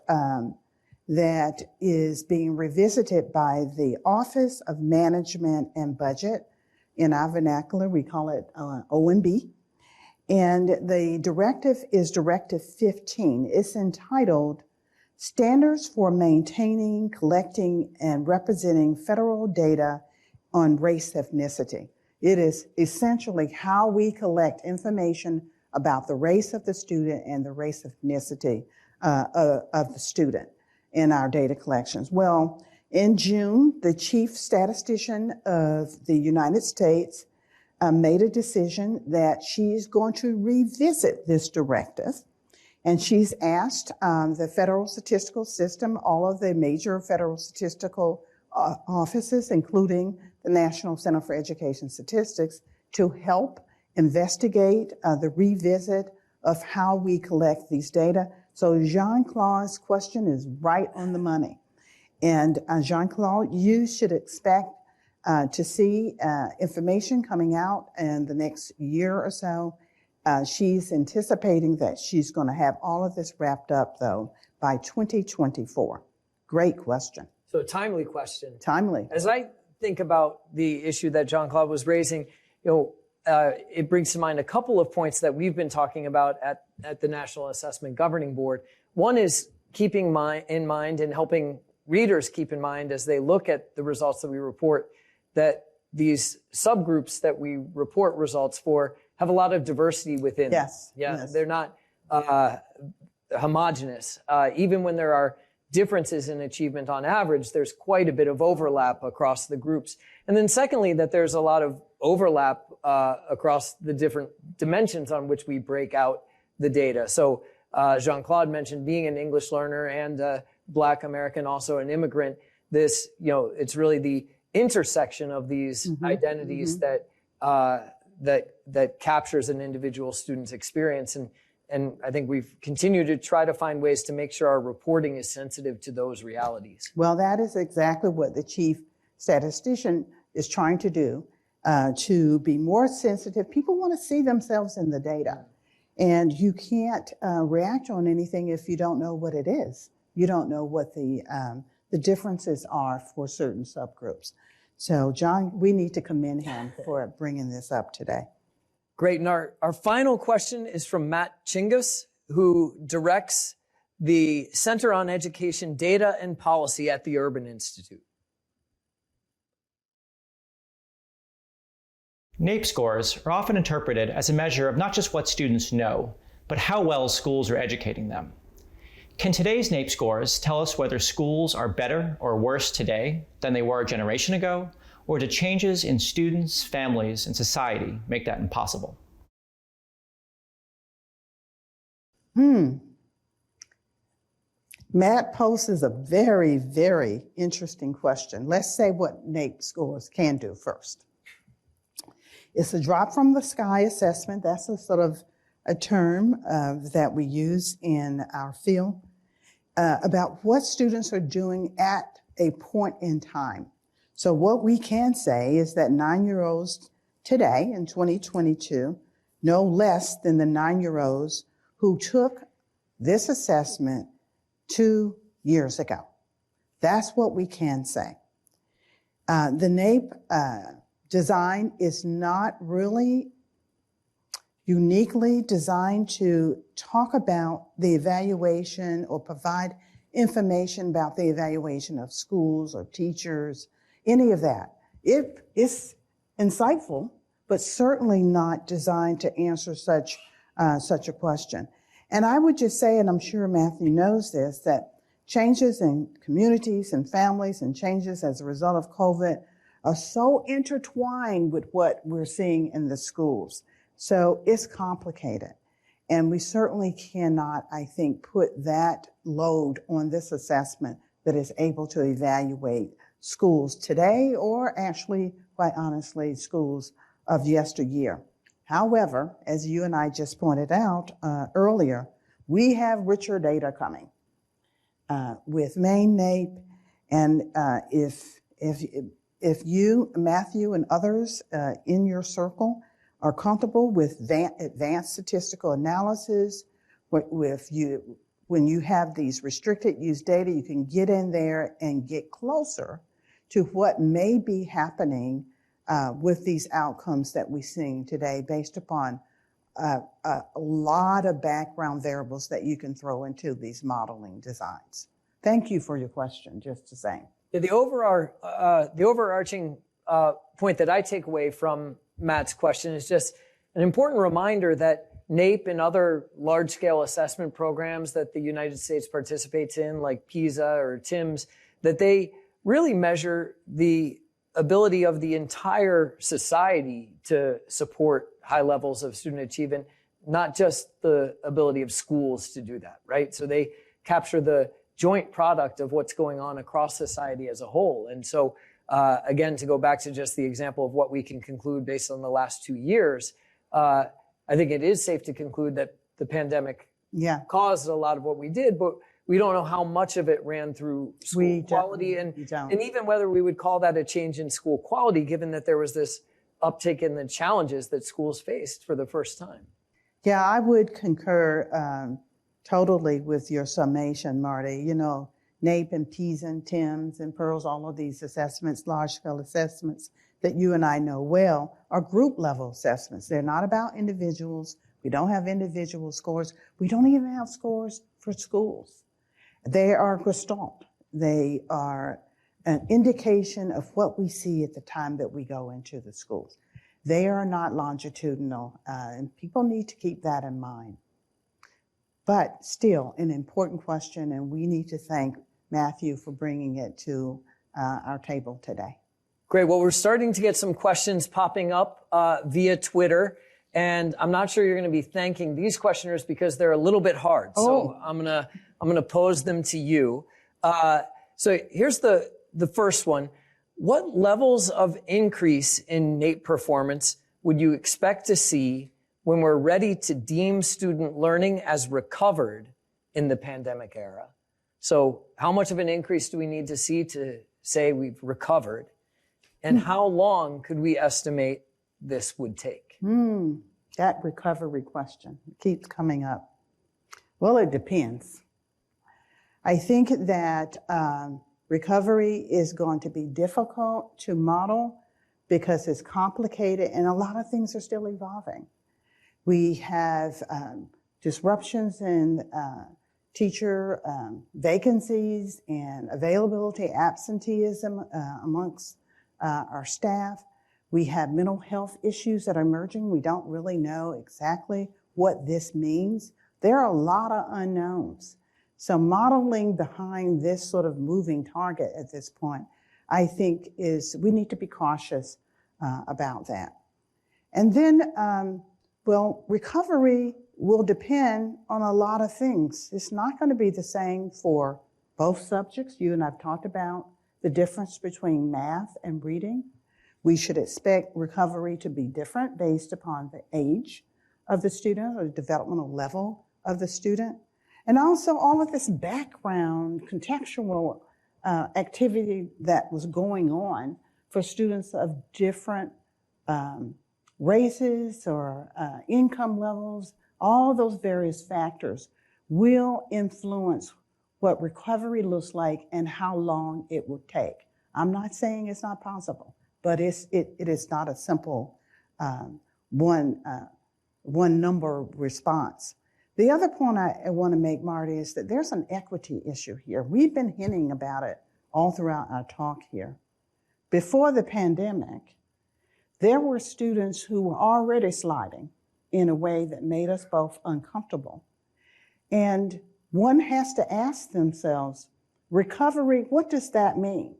that is being revisited by the Office of Management and Budget. In our vernacular, we call it OMB. And the directive is Directive 15. It's entitled Standards for Maintaining, Collecting, and Representing Federal Data on Race Ethnicity. It is essentially how we collect information about the race of the student and the race ethnicity of the student in our data collections. Well, in June, the chief statistician of the United States made a decision that she's going to revisit this directive. And she's asked the federal statistical system, all of the major federal statistical offices, including the National Center for Education Statistics, to help investigate the revisit of how we collect these data. So Jean-Claude's question is right on the money. And Jean-Claude, you should expect to see information coming out in the next year or so. She's anticipating that she's going to have all of this wrapped up, though, by 2024. Great question. So a timely question. Timely. As I think about the issue that Jean-Claude was raising, it brings to mind a couple of points that we've been talking about at the National Assessment Governing Board. One is keeping in mind and helping readers keep in mind as they look at the results that we report that these subgroups that we report results for have a lot of diversity within. Yes. Yeah. Yes. They're not homogeneous. Even when there are differences in achievement on average, there's quite a bit of overlap across the groups. And then secondly, that there's a lot of overlap across the different dimensions on which we break out the data. So Jean-Claude mentioned being an English learner and a Black American, also an immigrant. This, it's really the intersection of these identities that captures an individual student's experience. And I think we've continued to try to find ways to make sure our reporting is sensitive to those realities. Well, that is exactly what the chief statistician is trying to do, to be more sensitive. People want to see themselves in the data. And you can't react on anything if you don't know what it is. You don't know what the differences are for certain subgroups. So, John, we need to commend him for bringing this up today. Great. And our final question is from Matt Chingus, who directs the Center on Education Data and Policy at the Urban Institute. NAEP scores are often interpreted as a measure of not just what students know, but how well schools are educating them. Can today's NAEP scores tell us whether schools are better or worse today than they were a generation ago, or do changes in students, families, and society make that impossible? Matt poses a very, very interesting question. Let's say what NAEP scores can do first. It's a drop from the sky assessment. That's a sort of a term that we use in our field about what students are doing at a point in time. So what we can say is that 9-year-olds today in 2022 know less than the 9-year-olds who took this assessment 2 years ago. That's what we can say. The NAEP design is not really uniquely designed to talk about the evaluation or provide information about the evaluation of schools or teachers, any of that. It is insightful, but certainly not designed to answer such a question. And I would just say, and I'm sure Matthew knows this, that changes in communities and families and changes as a result of COVID are so intertwined with what we're seeing in the schools. So it's complicated. And we certainly cannot, I think, put that load on this assessment that is able to evaluate schools today or actually, quite honestly, schools of yesteryear. However, as you and I just pointed out earlier, we have richer data coming with Maine NAEP. And if you, Matthew, and others in your circle are comfortable with advanced statistical analysis, when you have these restricted use data, you can get in there and get closer to what may be happening with these outcomes that we're seeing today based upon a lot of background variables that you can throw into these modeling designs. Thank you for your question, just to say. Yeah, the overarching point that I take away from Matt's question is just an important reminder that NAEP and other large-scale assessment programs that the United States participates in, like PISA or TIMSS, that they really measure the ability of the entire society to support high levels of student achievement, not just the ability of schools to do that, right? So they capture the joint product of what's going on across society as a whole. And so, again, to go back to just the example of what we can conclude based on the last 2 years, I think it is safe to conclude that the pandemic caused a lot of what we did, but we don't know how much of it ran through school quality and even whether we would call that a change in school quality, given that there was this uptick in the challenges that schools faced for the first time. Yeah, I would concur totally with your summation, Marty. You know, NAEP and PISA and TIMSS and PEARLS, all of these assessments, large-scale assessments that you and I know well, are group-level assessments. They're not about individuals. We don't have individual scores. We don't even have scores for schools. They are gestalt. They are an indication of what we see at the time that we go into the schools. They are not longitudinal, and people need to keep that in mind. But still an important question, and we need to thank Matthew for bringing it to our table today. Great. Well, we're starting to get some questions popping up via Twitter, and I'm not sure you're going to be thanking these questioners because they're a little bit hard. So I'm gonna pose them to you. So here's the first one. What levels of increase in NAEP performance would you expect to see when we're ready to deem student learning as recovered in the pandemic era? So how much of an increase do we need to see to say we've recovered? And how long could we estimate this would take? That recovery question keeps coming up. Well, it depends. I think that recovery is going to be difficult to model because it's complicated and a lot of things are still evolving. We have disruptions in teacher vacancies and availability, absenteeism amongst our staff. We have mental health issues that are emerging. We don't really know exactly what this means. There are a lot of unknowns. So modeling behind this sort of moving target at this point, I think we need to be cautious about that. And then, recovery will depend on a lot of things. It's not going to be the same for both subjects. You and I've talked about the difference between math and reading. We should expect recovery to be different based upon the age of the student or the developmental level of the student. And also all of this background, contextual activity that was going on for students of different races or income levels, all those various factors will influence what recovery looks like and how long it will take. I'm not saying it's not possible, but it is not a simple one number response. The other point I want to make, Marty, is that there's an equity issue here. We've been hinting about it all throughout our talk here. Before the pandemic, there were students who were already sliding in a way that made us both uncomfortable. And one has to ask themselves, recovery, what does that mean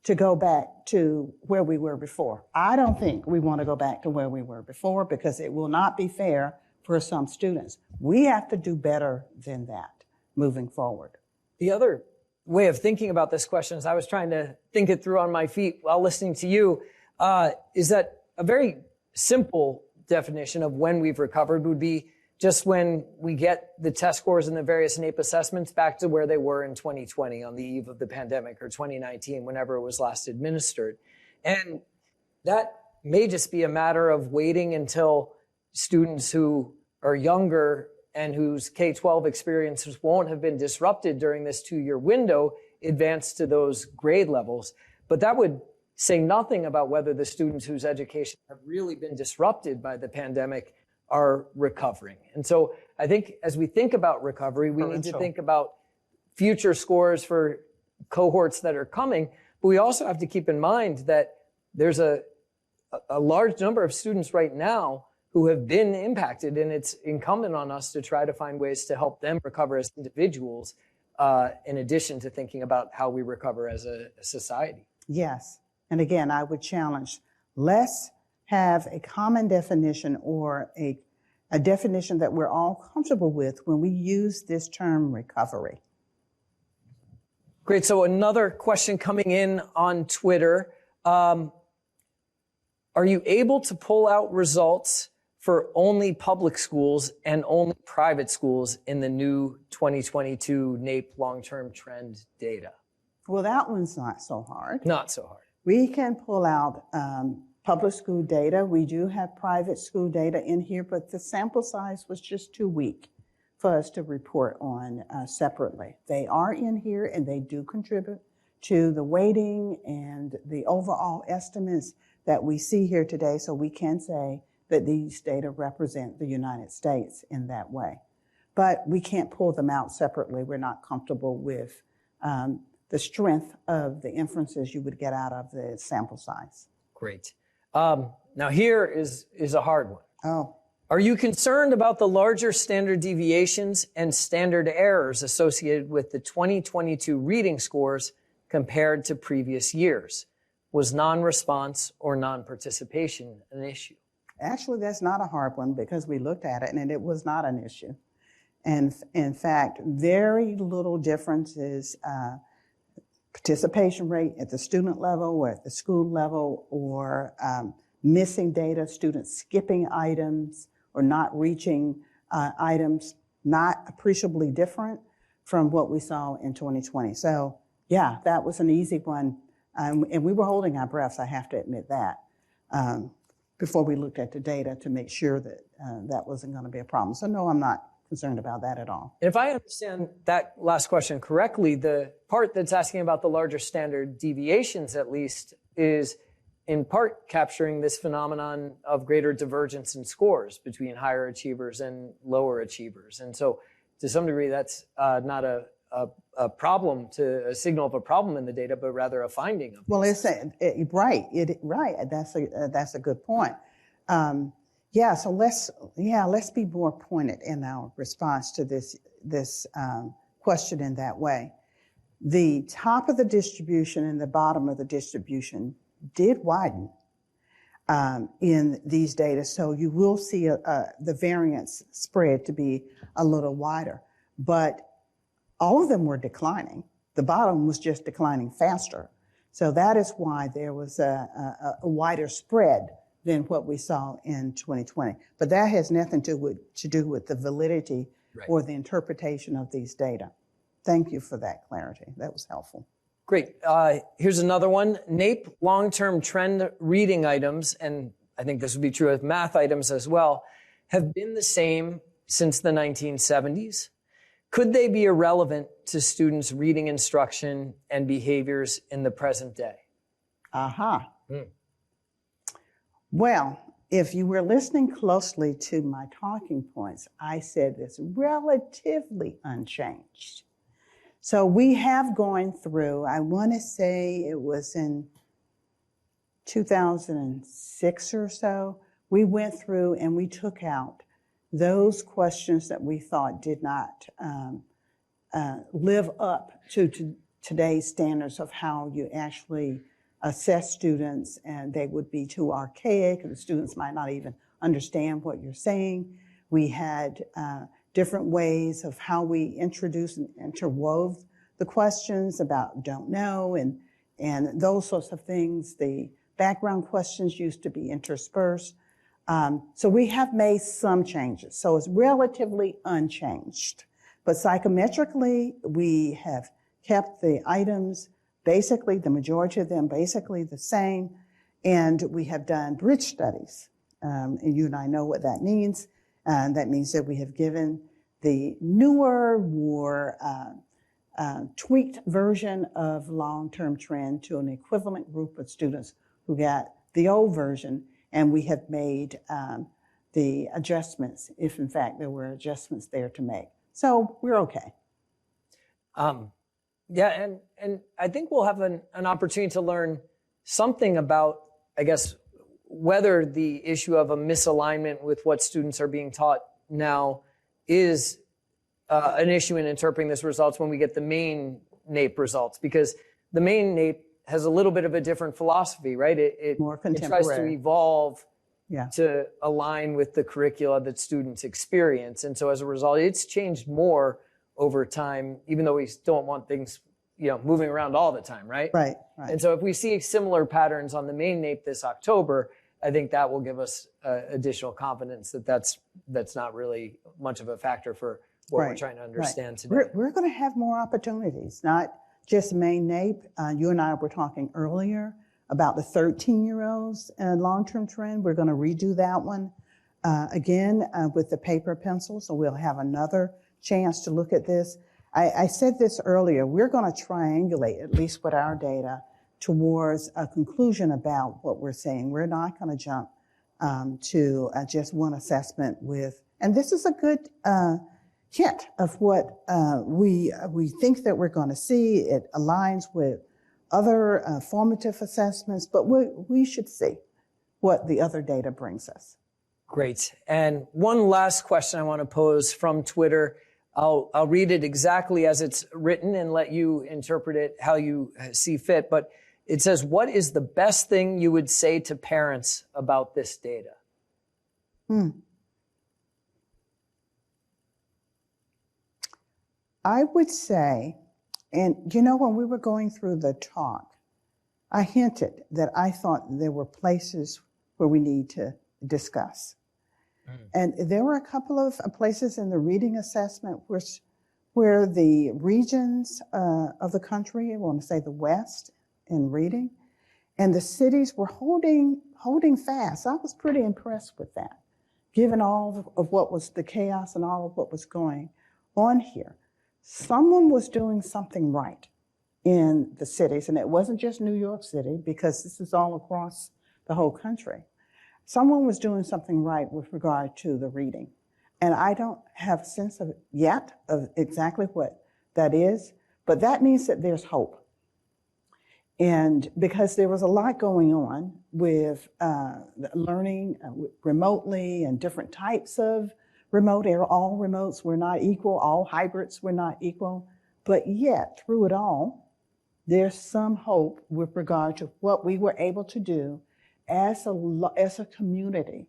to go back to where we were before? I don't think we want to go back to where we were before because it will not be fair for some students. We have to do better than that moving forward. The other way of thinking about this question, as I was trying to think it through on my feet while listening to you, is that a very simple definition of when we've recovered would be just when we get the test scores and the various NAEP assessments back to where they were in 2020 on the eve of the pandemic, or 2019, whenever it was last administered. And that may just be a matter of waiting until students who are younger and whose K-12 experiences won't have been disrupted during this 2-year window advance to those grade levels. But that would say nothing about whether the students whose education have really been disrupted by the pandemic are recovering. And so I think as we think about recovery, we need to think about future scores for cohorts that are coming, but we also have to keep in mind that there's a large number of students right now who have been impacted, and it's incumbent on us to try to find ways to help them recover as individuals, in addition to thinking about how we recover as a society. Yes. And again, I would challenge, let's have a common definition or a definition that we're all comfortable with when we use this term recovery. Great. So another question coming in on Twitter. Are you able to pull out results for only public schools and only private schools in the new 2022 NAEP long-term trend data? Well, that one's not so hard. Not so hard. We can pull out public school data. We do have private school data in here, but the sample size was just too weak for us to report on separately. They are in here and they do contribute to the weighting and the overall estimates that we see here today, so we can say that these data represent the United States in that way. But we can't pull them out separately. We're not comfortable with the strength of the inferences you would get out of the sample size. Great. Now here is a hard one. Oh. Are you concerned about the larger standard deviations and standard errors associated with the 2022 reading scores compared to previous years? Was non-response or non-participation an issue? Actually, that's not a hard one because we looked at it and it was not an issue. And in fact, very little differences, participation rate at the student level or at the school level, or missing data, students skipping items or not reaching items, not appreciably different from what we saw in 2020. So yeah, that was an easy one. And we were holding our breaths, I have to admit that, before we looked at the data to make sure that that wasn't going to be a problem. So no, I'm not concerned about that at all. If I understand that last question correctly, the part that's asking about the larger standard deviations, at least, is in part capturing this phenomenon of greater divergence in scores between higher achievers and lower achievers. And so to some degree, that's not a problem, a signal of a problem in the data, but rather a finding of. Well, it's right. That's a good point. So let's be more pointed in our response to this question in that way. The top of the distribution and the bottom of the distribution did widen in these data, so you will see the variance spread to be a little wider, but all of them were declining. The bottom was just declining faster. So that is why there was a wider spread than what we saw in 2020. But that has nothing to do with the validity or the interpretation of these data. Thank you for that clarity. That was helpful. Great. Here's another one. NAEP long-term trend reading items, and I think this would be true of math items as well, have been the same since the 1970s. Could they be irrelevant to students' reading instruction and behaviors in the present day? Well, if you were listening closely to my talking points, I said it's relatively unchanged. So we have gone through, I want to say it was in 2006 or so, we went through and we took out those questions that we thought did not live up to today's standards of how you actually assess students, and they would be too archaic, and the students might not even understand what you're saying. We had different ways of how we introduced and interwove the questions about don't know and those sorts of things. The background questions used to be interspersed. So we have made some changes. So it's relatively unchanged. But psychometrically, we have kept the items, basically the majority of them basically the same. And we have done bridge studies. And you and I know what that means. That means that we have given the newer, more tweaked version of long-term trend to an equivalent group of students who got the old version, and we have made the adjustments, if in fact there were adjustments there to make. So we're okay. Yeah, and I think we'll have an opportunity to learn something about, I guess, whether the issue of a misalignment with what students are being taught now is an issue in interpreting this results when we get the main NAEP results, because the main NAEP has a little bit of a different philosophy, right? It tries to evolve to align with the curricula that students experience. And so as a result, it's changed more over time, even though we don't want things, moving around all the time, right? Right. And so if we see similar patterns on the main NAEP this October, I think that will give us additional confidence that that's not really much of a factor for what we're trying to understand today. We're going to have more opportunities, not just main NAEP. You and I were talking earlier about the 13-year-olds and long-term trend. We're going to redo that one again with the paper pencil, so we'll have another chance to look at this. I said this earlier, we're going to triangulate, at least with our data, towards a conclusion about what we're saying. We're not going to jump to just one assessment and this is a good hint of what we think that we're going to see. It aligns with other formative assessments, but we should see what the other data brings us. Great. And one last question I want to pose from Twitter. I'll read it exactly as it's written and let you interpret it how you see fit. But it says, what is the best thing you would say to parents about this data? I would say, and you know, when we were going through the talk, I hinted that I thought there were places where we need to discuss. And there were a couple of places in the reading assessment where the regions of the country, I want to say the West in reading, and the cities were holding fast. I was pretty impressed with that, given all of what was the chaos and all of what was going on here. Someone was doing something right in the cities, and it wasn't just New York City, because this is all across the whole country. Someone was doing something right with regard to the reading. And I don't have a sense of yet of exactly what that is, but that means that there's hope. And because there was a lot going on with learning remotely and different types of remote, all remotes were not equal, all hybrids were not equal, but yet through it all, there's some hope with regard to what we were able to do as a community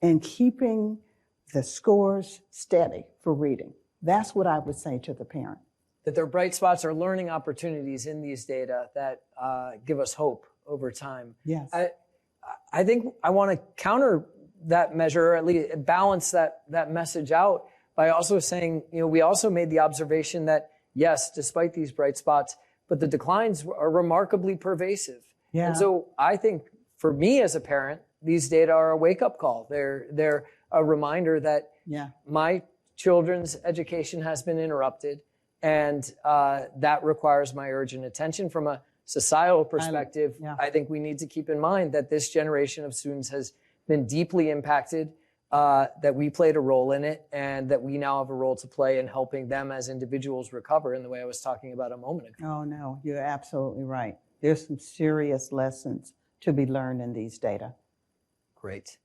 and keeping the scores steady for reading. That's what I would say to the parent. That there are bright spots or learning opportunities in these data that give us hope over time. Yes. I think I want to counter that measure, or at least balance that message out by also saying, we also made the observation that, yes, despite these bright spots, but the declines are remarkably pervasive. Yeah. And so I think for me as a parent, these data are a wake-up call. They're a reminder that my children's education has been interrupted, and that requires my urgent attention. From a societal perspective, I think we need to keep in mind that this generation of students has been deeply impacted, that we played a role in it, and that we now have a role to play in helping them as individuals recover in the way I was talking about a moment ago. Oh, no, you're absolutely right. There's some serious lessons to be learned in these data. Great.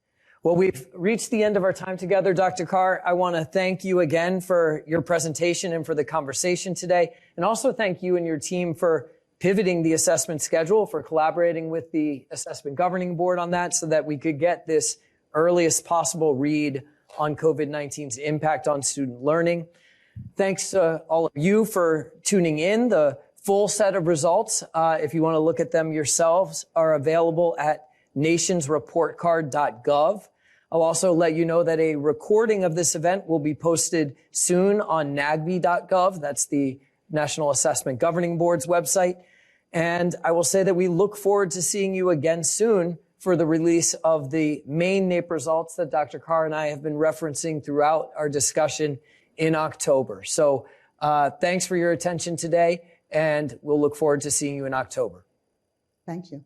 Well, we've reached the end of our time together, Dr. Carr. I want to thank you again for your presentation and for the conversation today, and also thank you and your team for pivoting the assessment schedule, for collaborating with the Assessment Governing Board on that so that we could get this earliest possible read on COVID-19's impact on student learning. Thanks to all of you for tuning in. The full set of results, if you want to look at them yourselves, are available at nationsreportcard.gov. I'll also let you know that a recording of this event will be posted soon on NAGB.gov. That's the National Assessment Governing Board's website. And I will say that we look forward to seeing you again soon for the release of the main NAEP results that Dr. Carr and I have been referencing throughout our discussion in October. So thanks for your attention today, and we'll look forward to seeing you in October. Thank you.